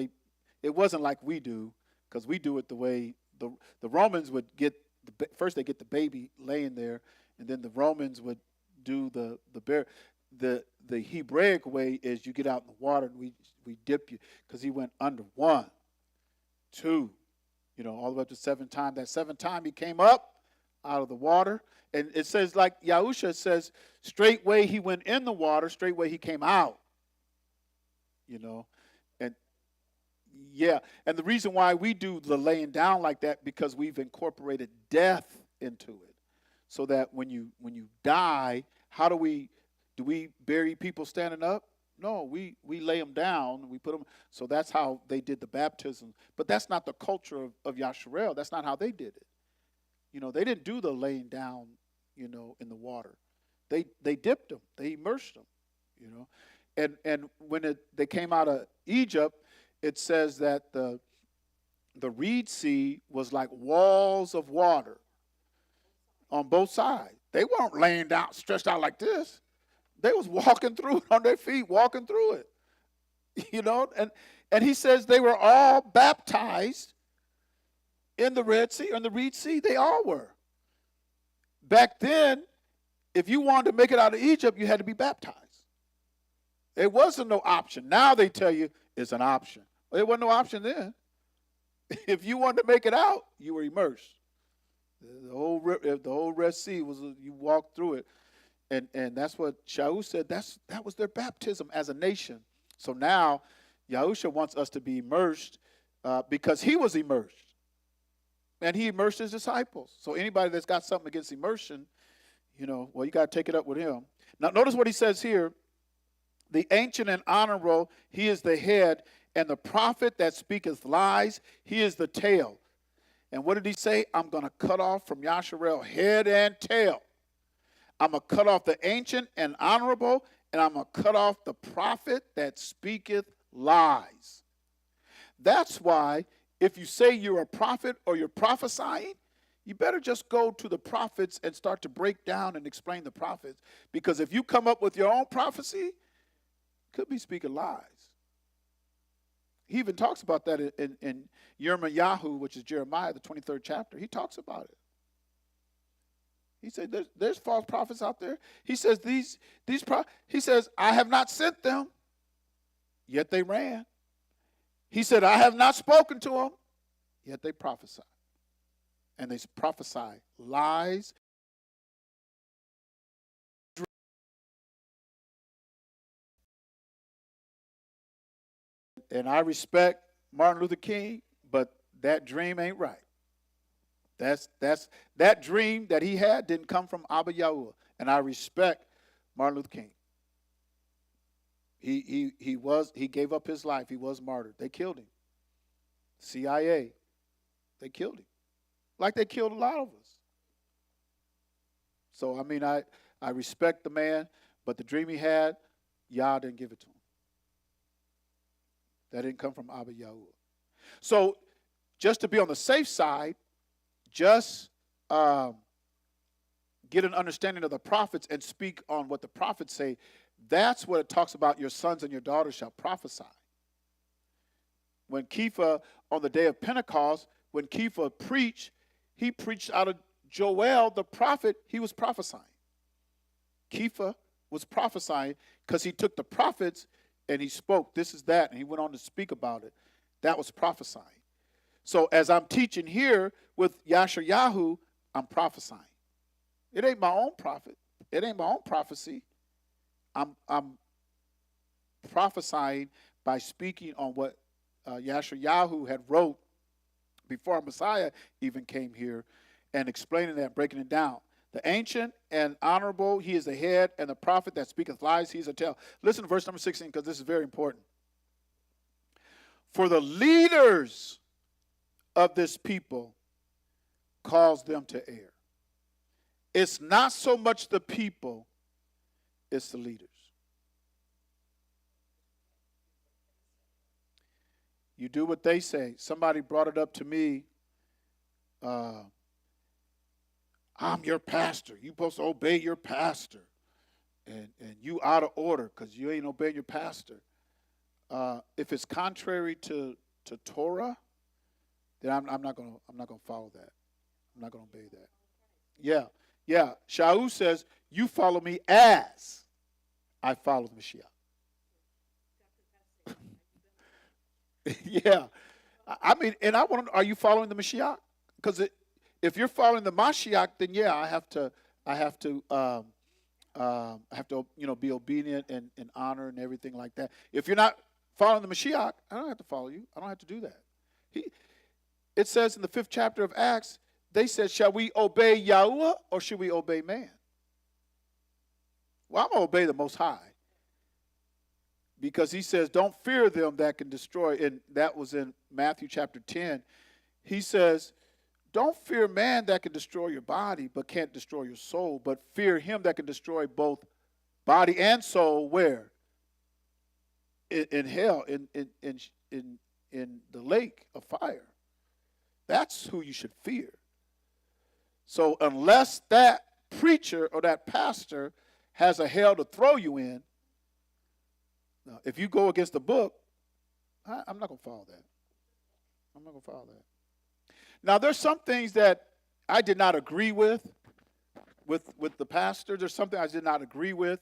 it wasn't like we do, because we do it the way the Romans would get, first they get the baby laying there, and then the Romans would do the Hebraic way is you get out in the water and we dip you, because he went under 1, 2, all the way up to 7 times. That 7th time he came up out of the water. And it says, like Yahusha says, straightway he went in the water, straightway he came out. And yeah, and the reason why we do the laying down like that, because we've incorporated death into it. So that when you die, how do we bury people standing up? No, we lay them down, we put them. So that's how they did the baptism. But that's not the culture of Yasharel. That's not how they did it. They didn't do the laying down, in the water. They dipped them. They immersed them, And when they came out of Egypt, it says that the Reed Sea was like walls of water on both sides. They weren't laying down, stretched out like this. They was walking through it on their feet, walking through it. And he says they were all baptized in the Red Sea, or in the Reed Sea. They all were. Back then, if you wanted to make it out of Egypt, you had to be baptized. It wasn't no option. Now they tell you it's an option. Well, it wasn't no option then. If you wanted to make it out, you were immersed. The whole Red Sea was, you walked through it. And that's what Shaul said. That was their baptism as a nation. So now Yahusha wants us to be immersed because he was immersed. And he immersed his disciples. So anybody that's got something against immersion, you got to take it up with him. Now notice what he says here. The ancient and honorable, he is the head, and the prophet that speaketh lies, he is the tail. And what did he say? I'm going to cut off from Yasharel head and tail. I'm going to cut off the ancient and honorable, and I'm going to cut off the prophet that speaketh lies. That's why if you say you're a prophet or you're prophesying, you better just go to the prophets and start to break down and explain the prophets. Because if you come up with your own prophecy, you could be speaking lies. He even talks about that in Yirmiyahu, which is Jeremiah, the 23rd chapter. He talks about it. He said, there's false prophets out there. He says, he says, I have not sent them, yet they ran. He said, I have not spoken to them, yet they prophesy. And they prophesy lies. And I respect Martin Luther King, but that dream ain't right. That dream that he had didn't come from Abba Yahuwah. And I respect Martin Luther King. He gave up his life. He was martyred. They killed him. CIA, they killed him. Like they killed a lot of us. So, I respect the man, but the dream he had, Yah didn't give it to him. That didn't come from Abba Yahuwah. So, just to be on the safe side, just get an understanding of the prophets and speak on what the prophets say. That's what it talks about. Your sons and your daughters shall prophesy. When Kepha, on the day of Pentecost, when Kepha preached, he preached out of Joel, the prophet. He was prophesying. Kepha was prophesying because he took the prophets and he spoke, this is that, and he went on to speak about it. That was prophesying. So as I'm teaching here with Yashayahu, I'm prophesying. It ain't my own prophet. It ain't my own prophecy. I'm prophesying by speaking on what Yashayahu had wrote before Messiah even came here, and explaining that, breaking it down. The ancient and honorable, he is the head, and the prophet that speaketh lies, he is a tail. Listen to verse number 16, because this is very important. For the leaders of this people cause them to err. It's not so much the people, it's the leaders. You do what they say. Somebody brought it up to me. I'm your pastor. You're supposed to obey your pastor. And you out of order because you ain't obeying your pastor. If it's contrary to Torah, then I'm not gonna follow that. I'm not gonna obey that. Yeah. Shaul says, you follow me as I follow the Mashiach. Yeah. I mean, and I want to, are you following the Mashiach? Because if you're following the Mashiach, then yeah, I have to be obedient and honor and everything like that. If you're not following the Mashiach, I don't have to follow you. I don't have to do that. It says in the 5th chapter of Acts, they said, shall we obey Yahuwah or should we obey man? Well, I'm going to obey the Most High. Because he says, don't fear them that can destroy. And that was in Matthew chapter 10. He says, don't fear man that can destroy your body, but can't destroy your soul. But fear him that can destroy both body and soul. Where? In hell, in the lake of fire. That's who you should fear. So unless that preacher or that pastor has a hell to throw you in, now, if you go against the book, I'm not going to follow that. I'm not going to follow that. Now, there's some things that I did not agree with the pastor. There's something I did not agree with,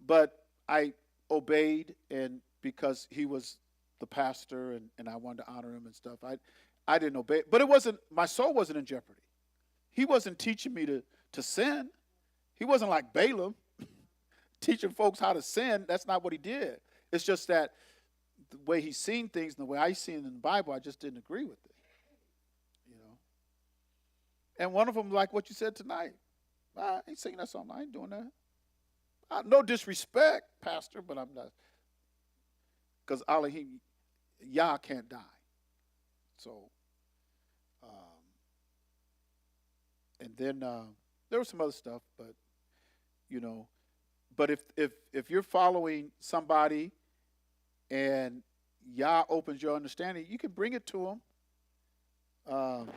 but I obeyed, and because he was the pastor and I wanted to honor him and stuff, I didn't obey. But it wasn't, my soul wasn't in jeopardy. He wasn't teaching me to sin. He wasn't like Balaam teaching folks how to sin. That's not what he did. It's just that the way he's seen things and the way I see it in the Bible, I just didn't agree with it. And one of them, like what you said tonight, I ain't singing that song. I ain't doing that. No disrespect, Pastor, but I'm not. Because Yah can't die. So, and then there was some other stuff, but, but if you're following somebody and Yah opens your understanding, you can bring it to them.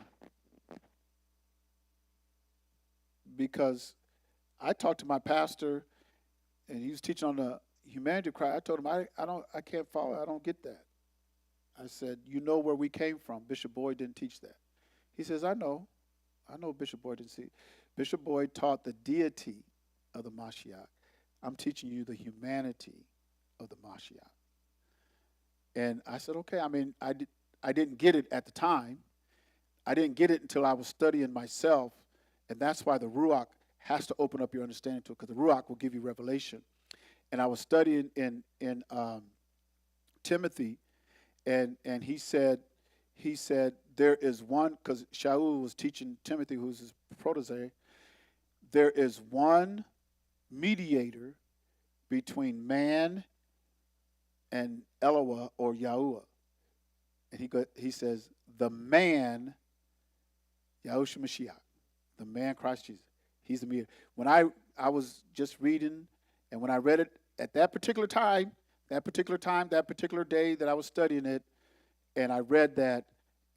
Because I talked to my pastor, and he was teaching on the humanity of Christ. I told him I can't follow. I don't get that. I said, you know where we came from. Bishop Boyd didn't teach that. He says, I know Bishop Boyd didn't see. Bishop Boyd taught the deity of the Mashiach. I'm teaching you the humanity of the Mashiach. And I said, okay. I mean, I didn't get it at the time. I didn't get it until I was studying myself. And that's why the Ruach has to open up your understanding to it, because the Ruach will give you revelation. And I was studying in Timothy, and he said there is one, because Shaul was teaching Timothy, who's his protege, there is one mediator between man and Eloah or Yahuwah. And he says, the man, Yahushua Mashiach. The man Christ Jesus. He's the mediator. When I was just reading, and when I read it at that particular time, that particular day that I was studying it, and I read that,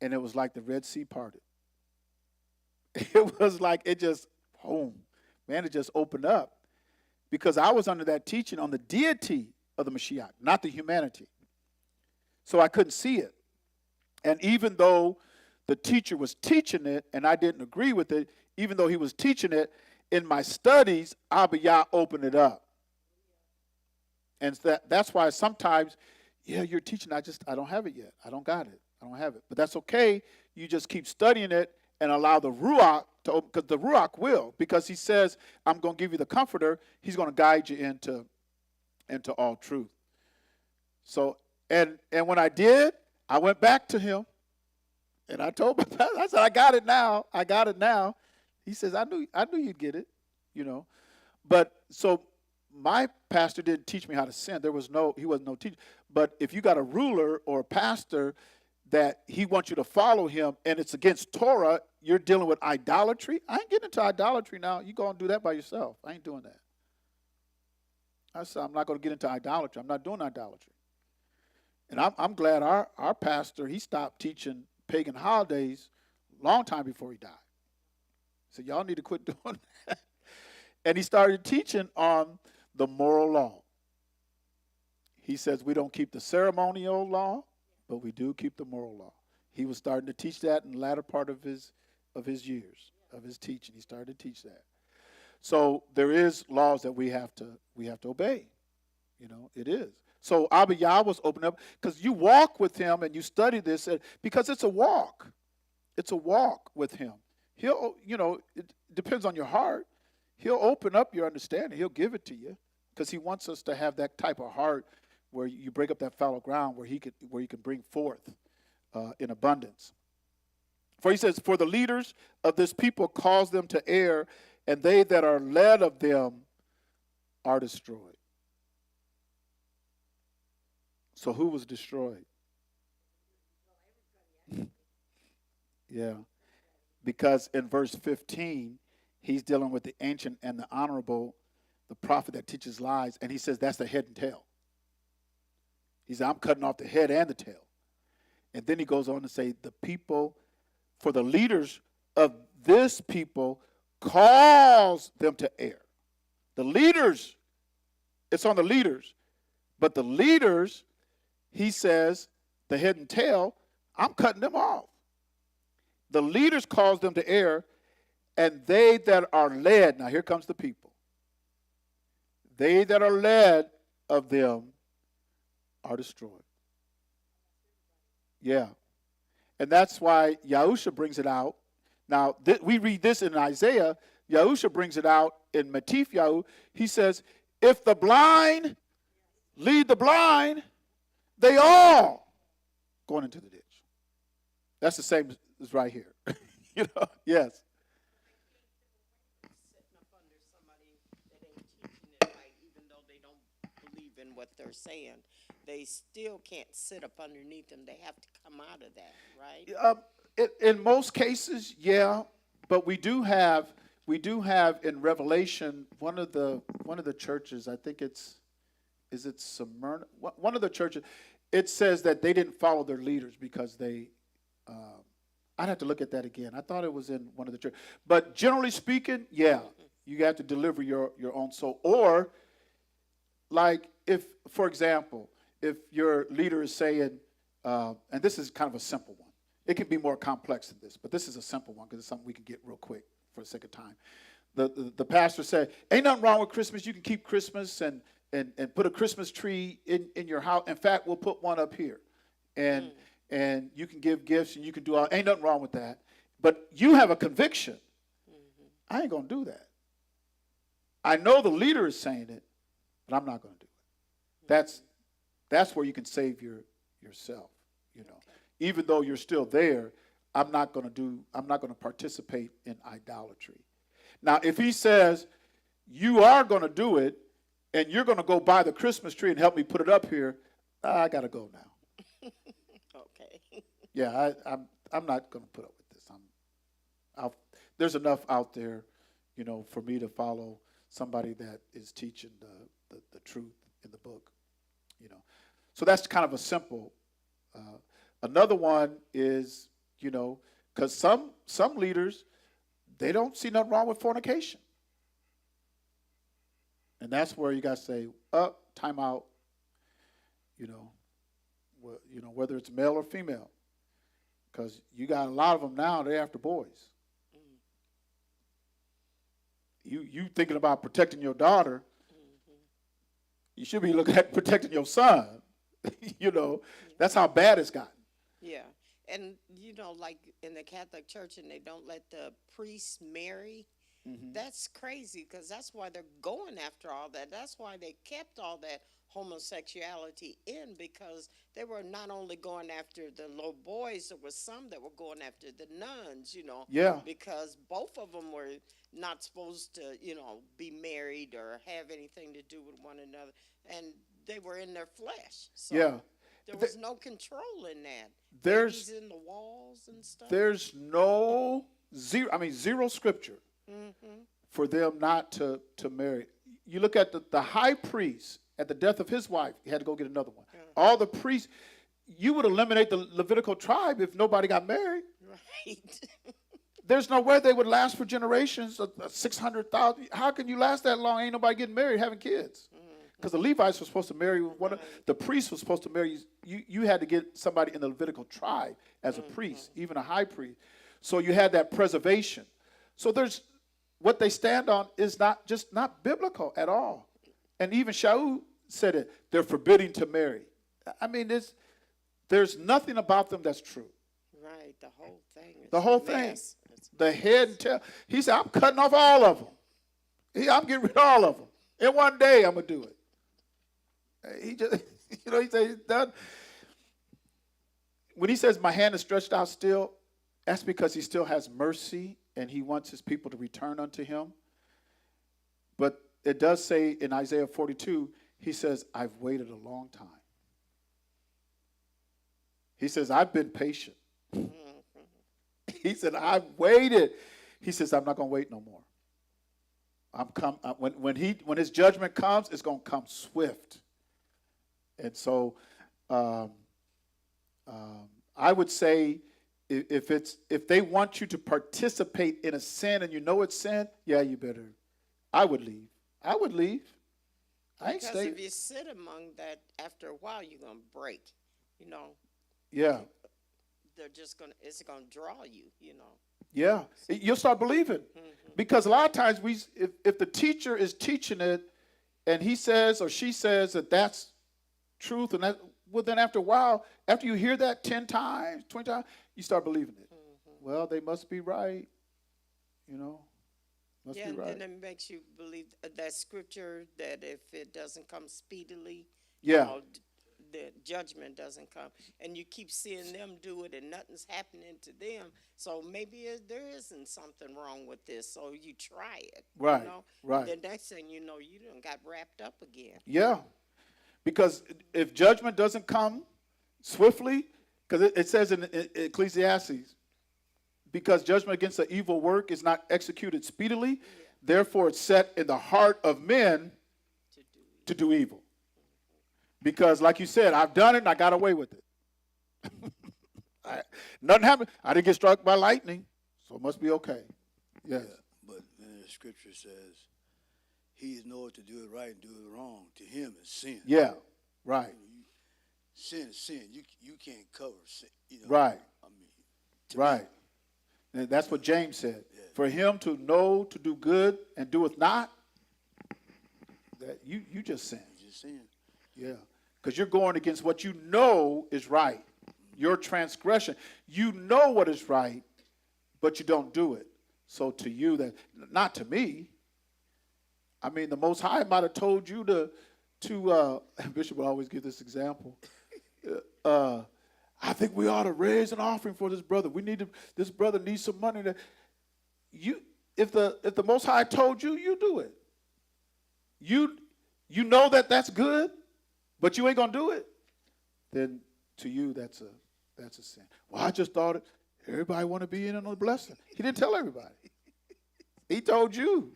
and it was like the Red Sea parted. It was like it just, boom, man, it just opened up. Because I was under that teaching on the deity of the Mashiach, not the humanity. So I couldn't see it. And even though the teacher was teaching it, and I didn't agree with it, even though he was teaching it, in my studies, Abba Yah opened it up. And that's why sometimes, you're teaching, I don't have it yet. I don't got it. I don't have it. But that's okay. You just keep studying it and allow the Ruach to open, because the Ruach will, because he says, I'm going to give you the comforter. He's going to guide you into all truth. So, and when I did, I went back to him. And I told my pastor, I said, I got it now. He says, I knew you'd get it. you know. But so my pastor didn't teach me how to sin. He wasn't no teacher. But if you got a ruler or a pastor that he wants you to follow him and it's against Torah, you're dealing with idolatry. I ain't getting into idolatry now. You go and do that by yourself. I ain't doing that. I said, I'm not going to get into idolatry. I'm not doing idolatry. And I'm glad our pastor, he stopped teaching pagan holidays a long time before he died. So y'all need to quit doing that. And he started teaching on the moral law. He says we don't keep the ceremonial law, but we do keep the moral law. He was starting to teach that in the latter part of his years, of his teaching. He started to teach that. So there is laws that we have to obey. You know, it is. So Abba Yah was open up because you walk with him and you study this because it's a walk. It's a walk with him. He'll, you know, it depends on your heart. He'll open up your understanding. He'll give it to you because he wants us to have that type of heart where you break up that fallow ground where you can bring forth in abundance. For he says, for the leaders of this people cause them to err, and they that are led of them are destroyed. So who was destroyed? Yeah. Because in verse 15, he's dealing with the ancient and the honorable, the prophet that teaches lies, and he says that's the head and tail. He said, I'm cutting off the head and the tail. And then he goes on to say, the people, for the leaders of this people, cause them to err. The leaders, it's on the leaders. But the leaders, he says, the head and tail, I'm cutting them off. The leaders cause them to err, and they that are led, now here comes the people. They that are led of them are destroyed. Yeah. And that's why Yahusha brings it out. Now, we read this in Isaiah. Yahusha brings it out in Matif Yahu. He says, if the blind lead the blind, they all going into the ditch. That's the same as right here. You know, yes. Sitting up under somebody that ain't teaching it right, even though they don't believe in what they're saying, they still can't sit up underneath them. They have to come out of that, right? In most cases, yeah, but we do have in Revelation one of the churches. I think is it Smyrna? One of the churches. It says that they didn't follow their leaders because they. I'd have to look at that again. I thought it was in one of the churches. But generally speaking, yeah, you have to deliver your own soul. Or, like, if, for example, if your leader is saying, and this is kind of a simple one. It can be more complex than this, but this is a simple one because it's something we can get real quick for the sake of time. The pastor said, ain't nothing wrong with Christmas. You can keep Christmas and put a Christmas tree in your house. In fact, we'll put one up here. And you can give gifts and you can do all, ain't nothing wrong with that. But you have a conviction. I ain't going to do that. I know the leader is saying it, but I'm not going to do it. That's where you can save yourself, you know. Even though you're still there, I'm not going to participate in idolatry. Now, if he says, you are going to do it, and you're going to go buy the Christmas tree and help me put it up here, I got to go now. Okay. Yeah, I'm not going to put up with this. There's enough out there, you know, for me to follow somebody that is teaching the truth in the book, you know. So that's kind of a simple. Another one is, you know, because some leaders, they don't see nothing wrong with fornication. And that's where you got to say, time out, you know, whether it's male or female. Because you got a lot of them now, they're after boys. You thinking about protecting your daughter, you should be looking at protecting your son. You know, that's how bad it's gotten. Yeah. And, you know, like in the Catholic Church, and they don't let the priests marry, That's crazy, because that's why they're going after all that. That's why they kept all that homosexuality in, because they were not only going after the little boys, there was some that were going after the nuns, Yeah. because both of them were not supposed to, be married or have anything to do with one another, and they were in their flesh. So Yeah. there was no control in that. There's- Babies in the walls and stuff. There's zero scripture for them not to marry. You look at the high priest at the death of his wife, he had to go get another one. All the priests, you would eliminate the Levitical tribe if nobody got married. Right. There's no way they would last for generations, 600,000. How can you last that long? Ain't nobody getting married, having kids. Because the Levites were supposed to marry the priest was supposed to marry you had to get somebody in the Levitical tribe as a priest, even a high priest. So you had that preservation. So there's what they stand on is not biblical at all. And even Shaul said it. They're forbidding to marry. I mean, there's nothing about them that's true. Right, the whole thing. The whole thing. The head and tail. He said, I'm cutting off all of them. I'm getting rid of all of them. In one day, I'm going to do it. He just, he said he's done. When he says, my hand is stretched out still, that's because he still has mercy and he wants his people to return unto him. But it does say in Isaiah 42, he says, I've waited a long time. He says, I've been patient. He said, I've waited. He says, I'm not going to wait no more. When his judgment comes, it's going to come swift. And so I would say if they want you to participate in a sin and you know it's sin, yeah, you better. I would leave. I ain't Because staying. if you sit among that, after a while, you're going to break, Yeah. It's going to draw you, Yeah. You'll start believing. Because a lot of times if the teacher is teaching it and he says or she says that that's truth, and then after a while, after you hear that 10 times, 20 times, you start believing it. Well, they must be right. Must be right. And then it makes you believe that scripture that if it doesn't come speedily, Yeah. The judgment doesn't come. And you keep seeing them do it and nothing's happening to them. So maybe there isn't something wrong with this. So you try it. Right, right. The next thing you know, you done got wrapped up again. Yeah. Because if judgment doesn't come swiftly, because it says in Ecclesiastes, because judgment against the evil work is not executed speedily, therefore it's set in the heart of men to do evil. Because like you said, I've done it and I got away with it. Nothing happened. I didn't get struck by lightning, so it must be okay. Yes. Yeah, but then the scripture says, he knoweth to do it right and do it wrong. To him is sin. Yeah, right. Sin is sin. You can't cover sin. Right. To Right. me, And that's what James said. Yeah. For him to know to do good and doeth not, that you just sin. it's just sin. Yeah. Because you're going against what you know is right. Your transgression. You know what is right, but you don't do it. So to you, that not to me. I mean, the Most High might have told you to Bishop will always give this example. I think we ought to raise an offering for this brother. This brother needs some money. If the Most High told you, you do it. You know that's good, but you ain't gonna do it. Then to you, that's a sin. Well, I just thought everybody want to be in on the blessing. He didn't tell everybody. He told you.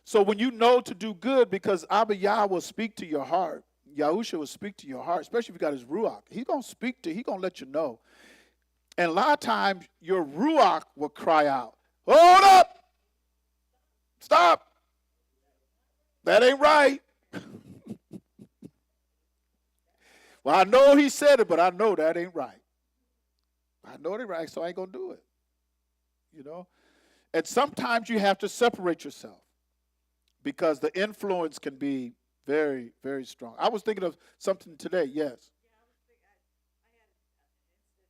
So when you know to do good, because Abba Yah will speak to your heart, Yahusha will speak to your heart, especially if you got his Ruach. He's going to let you know. And a lot of times your Ruach will cry out, hold up, stop. That ain't right. Well, I know he said it, but I know that ain't right. I know it ain't right, so I ain't going to do it. And sometimes you have to separate yourself because the influence can be very, very strong. I was thinking of something today, yes. Yeah, I had an incident today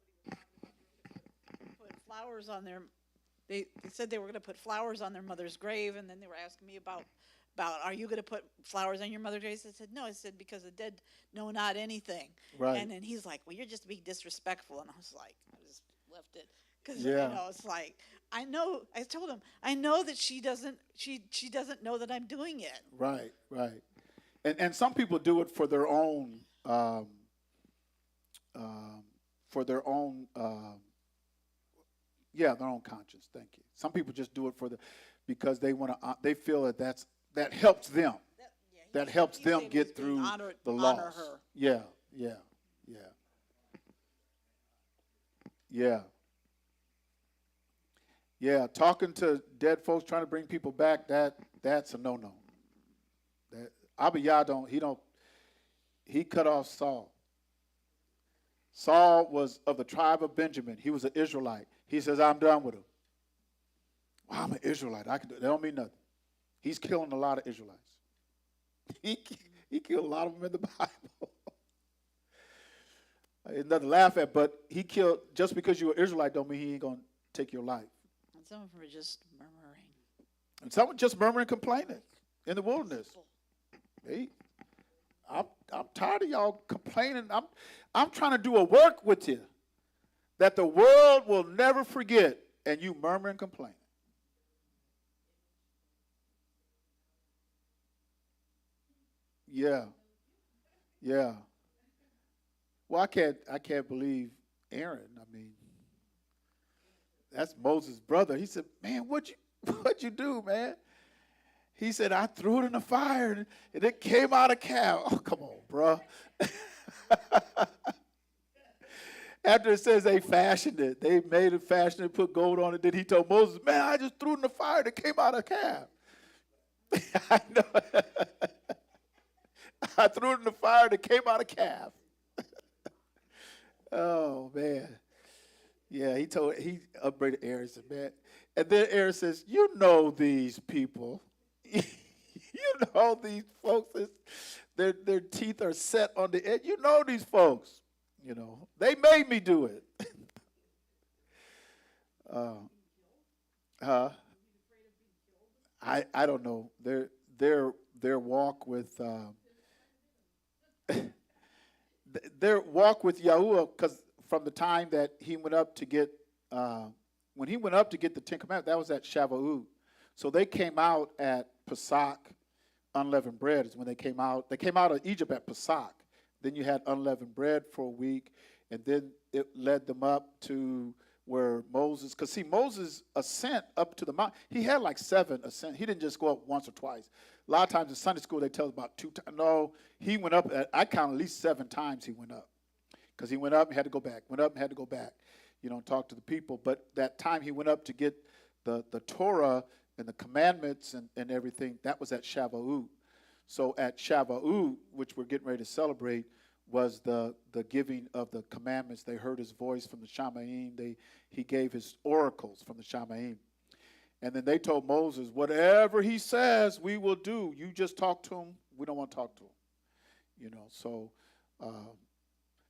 too that somebody was putting flowers on their they said they were going to put flowers on their mother's grave, and then they were asking me about are you going to put flowers on your mother's grave? I said no. I said because the dead know not anything. Right. And then he's like, well, you're just being disrespectful, and I was like, I just left it because Yeah. it's like I know. I told him I know that she doesn't know that I'm doing it. Right, right. And some people do it for their own their own conscience. Thank you. Some people just do it because they want to. They feel that helps them. That helps them get through the loss. Honor her. Yeah, yeah, yeah, yeah, yeah. Talking to dead folks, trying to bring people back. That's a no-no. That Abiyah he cut off Saul. Saul was of the tribe of Benjamin. He was an Israelite. He says, I'm done with him. Well, I'm an Israelite. That don't mean nothing. He's killing a lot of Israelites. He killed a lot of them in the Bible. It's nothing to laugh at, but he killed, just because you're an Israelite don't mean he ain't going to take your life. And some of them are just murmuring. And someone just murmuring, complaining in the wilderness. Hey, I'm tired of y'all complaining. I'm trying to do a work with you that the world will never forget, and you murmur and complain. Yeah, yeah. Well, I can't believe Aaron. I mean, that's Moses' brother. He said, "Man, what'd you do, man?" He said, "I threw it in the fire, and it came out a calf." Oh, come on, bro. After it says they fashioned it, they made it, fashioned it, put gold on it. Then he told Moses, "Man, I just threw it in the fire, and it came out a calf." I know. I threw it in the fire, and it came out a calf. Oh, man. Yeah, he upbraided Aaron and said, "Man." And then Aaron says, "You know these people." You know these folks, their teeth are set on the edge. You know these folks. You know, they made me do it. I don't know. Their walk with their walk with Yahuwah, because from the time that he went up to get when he went up to get the Ten Commandments, that was at Shavuot. So they came out at Pesach. Unleavened bread is when they came out. They came out of Egypt at Pesach. Then you had unleavened bread for a week, and then it led them up to where Moses, because see, Moses' ascent up to the mountain, he had like 7 ascent. He didn't just go up once or twice. A lot of times in Sunday school, they tell us about 2 times. No, he went up, I count at least 7 times he went up. Because he went up and had to go back, went up and had to go back, and talk to the people. But that time he went up to get the Torah and the commandments and everything, that was at Shavuot. So at Shavuot, which we're getting ready to celebrate, was the giving of the commandments. They heard his voice from the Shamaim. He gave his oracles from the Shamaim. And then they told Moses, whatever he says, we will do. You just talk to him. We don't want to talk to him.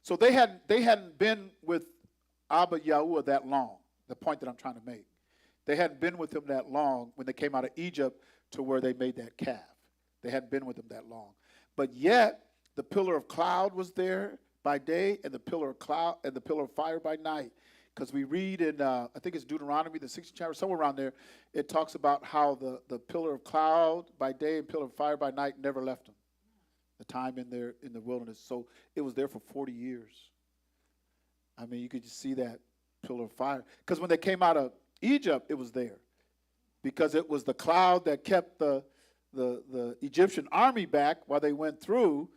So they hadn't been with Abba Yahuwah that long, the point that I'm trying to make. They hadn't been with him that long when they came out of Egypt to where they made that calf. They hadn't been with him that long. But yet, the pillar of cloud was there by day, and the pillar of cloud and the pillar of fire by night. Because we read in, I think it's Deuteronomy, the 16th chapter, somewhere around there, it talks about how the pillar of cloud by day and pillar of fire by night never left them. The time in the wilderness. So it was there for 40 years. I mean, you could just see that pillar of fire. Because when they came out of Egypt, it was there. Because it was the cloud that kept the Egyptian army back while they went through.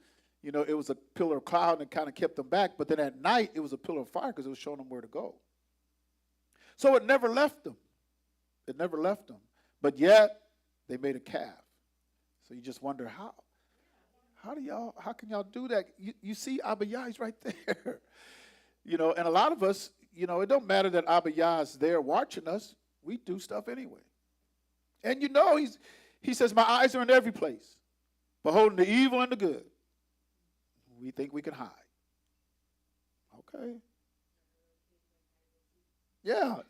It was a pillar of cloud and it kind of kept them back. But then at night, it was a pillar of fire because it was showing them where to go. So it never left them. It never left them. But yet, they made a calf. So you just wonder how. How can y'all do that? You see Abiyah is right there. And a lot of us, it don't matter that Abiyah is there watching us. We do stuff anyway. And he says, my eyes are in every place, beholding the evil and the good. We think we can hide. Okay. Yeah.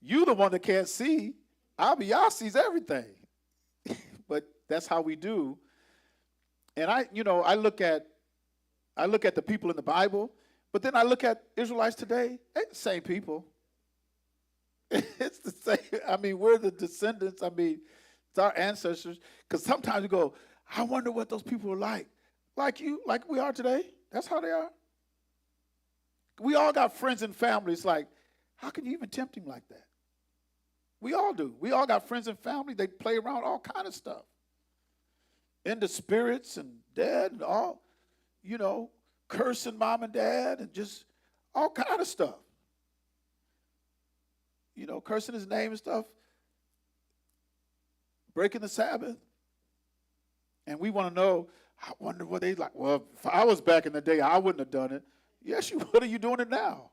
You the one that can't see. Abiyah sees everything. But that's how we do. And I look at the people in the Bible, but then I look at Israelites today. They're the same people. It's the same. I mean, we're the descendants. I mean, it's our ancestors. Because sometimes you go, I wonder what those people are like. Like you, like we are today. That's how they are. We all got friends and families. Like, how can you even tempt him like that? We all do. We all got friends and family. They play around all kind of stuff. Into spirits and dead and all, cursing mom and dad and just all kind of stuff. Cursing his name and stuff. Breaking the Sabbath. And we want to know, I wonder what they like. Well, if I was back in the day, I wouldn't have done it. Yes, you would. Are you doing it now?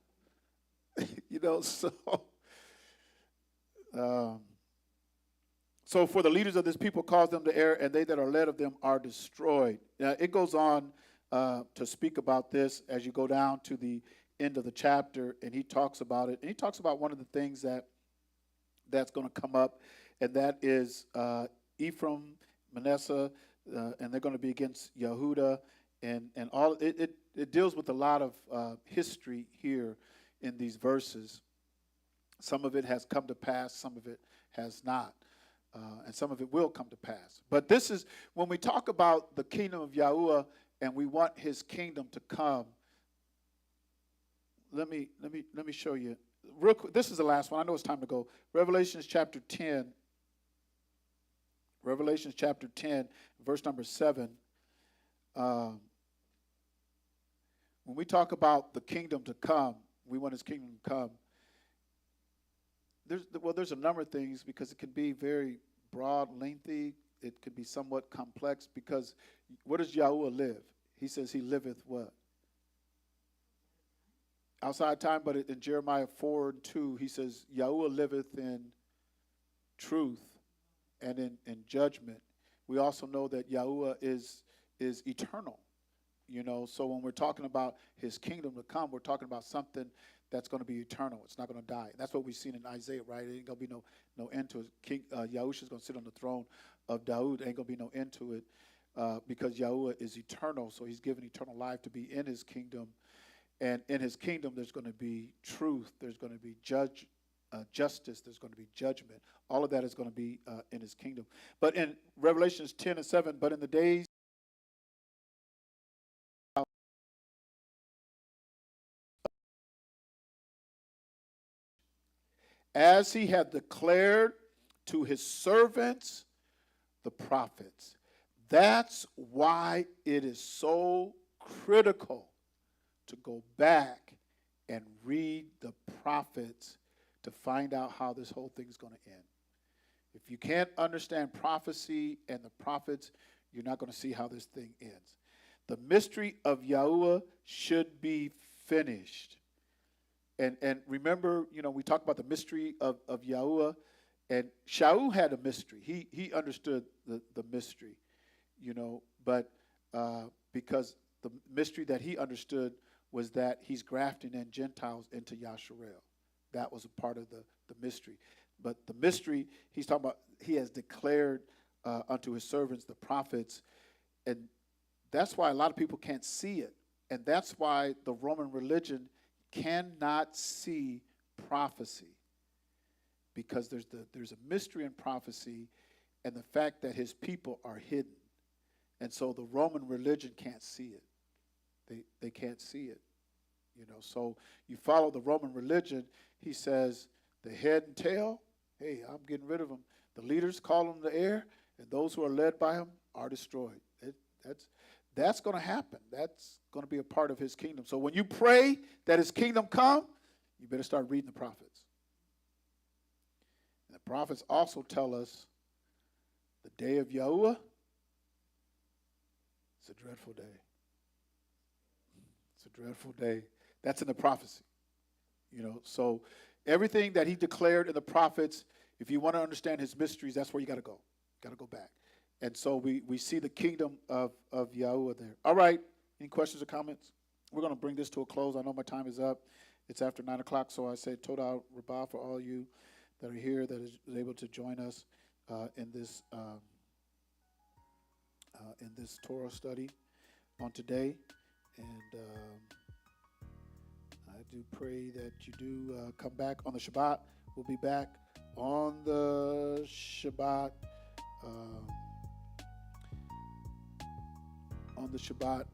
So for the leaders of this people cause them to err, and they that are led of them are destroyed. Now, it goes on to speak about this as you go down to the end of the chapter, and he talks about it. And he talks about one of the things that's going to come up, and that is Ephraim, Manasseh, and they're going to be against Yehuda, and all it deals with a lot of history here in these verses. Some of it has come to pass, some of it has not. And some of it will come to pass. But this is, when we talk about the kingdom of Yahuwah and we want his kingdom to come, let me show you. Real quick, this is the last one. I know it's time to go. Revelations chapter 10, verse number 7. When we talk about the kingdom to come, we want his kingdom to come. There's a number of things, because it can be very broad, lengthy. It could be somewhat complex, because where does Yahuwah live? He says he liveth what? Outside time, but in Jeremiah 4:2, he says Yahuwah liveth in truth and in judgment. We also know that Yahuwah is eternal. So when we're talking about his kingdom to come, we're talking about something that's going to be eternal. It's not going to die. That's what we've seen in Isaiah, right? It ain't going to be no end to it. King Yahushua is going to sit on the throne of Daud. Ain't going to be no end to it because Yahuwah is eternal. So he's given eternal life to be in his kingdom. And in his kingdom, there's going to be truth. There's going to be justice. There's going to be judgment. All of that is going to be in his kingdom. But in Revelations 10:7, but in the days as he had declared to his servants, the prophets. That's why it is so critical to go back and read the prophets to find out how this whole thing is going to end. If you can't understand prophecy and the prophets, you're not going to see how this thing ends. The mystery of Yahuwah should be finished. And remember, we talked about the mystery of Yahuwah, and Shaul had a mystery. He understood the mystery, but because the mystery that he understood was that he's grafting in Gentiles into Yasharel. That was a part of the mystery. But the mystery, he's talking about, he has declared unto his servants, the prophets, and that's why a lot of people can't see it. And that's why the Roman religion cannot see prophecy, because there's a mystery in prophecy and the fact that his people are hidden. And so the Roman religion can't see it. They can't see it. So you follow the Roman religion, he says the head and tail, hey, I'm getting rid of them. The leaders call them the air, and those who are led by him are destroyed. That's going to happen. That's going to be a part of his kingdom. So when you pray that his kingdom come, you better start reading the prophets. And the prophets also tell us the day of Yahuwah, it's a dreadful day. It's a dreadful day. That's in the prophecy. So everything that he declared in the prophets, if you want to understand his mysteries, that's where you got to go. Got to go back. And so we see the kingdom of Yahuwah there. All right. Any questions or comments? We're going to bring this to a close. I know my time is up. It's after 9 o'clock, so I say Toda Rabbah for all you that are here that is able to join us in this Torah study on today. And I do pray that you do come back on the Shabbat. We'll be back on the Shabbat.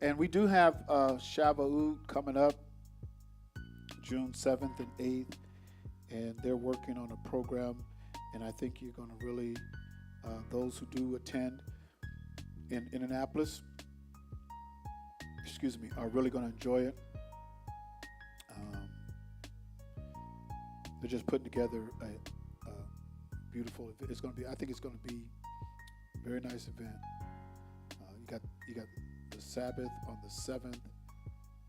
And we do have Shavuot coming up June 7th and 8th, and they're working on a program, and I think you're going to really, those who do attend in Indianapolis, are really going to enjoy it. They're just putting together a beautiful. It's going to be. I think it's going to be a very nice event. You got the Sabbath on the 7th,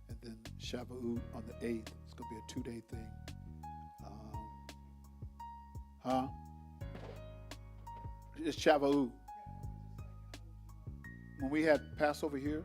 and then Shavuot on the 8th. It's going to be a 2-day thing. It's Shavuot. When we had Passover here,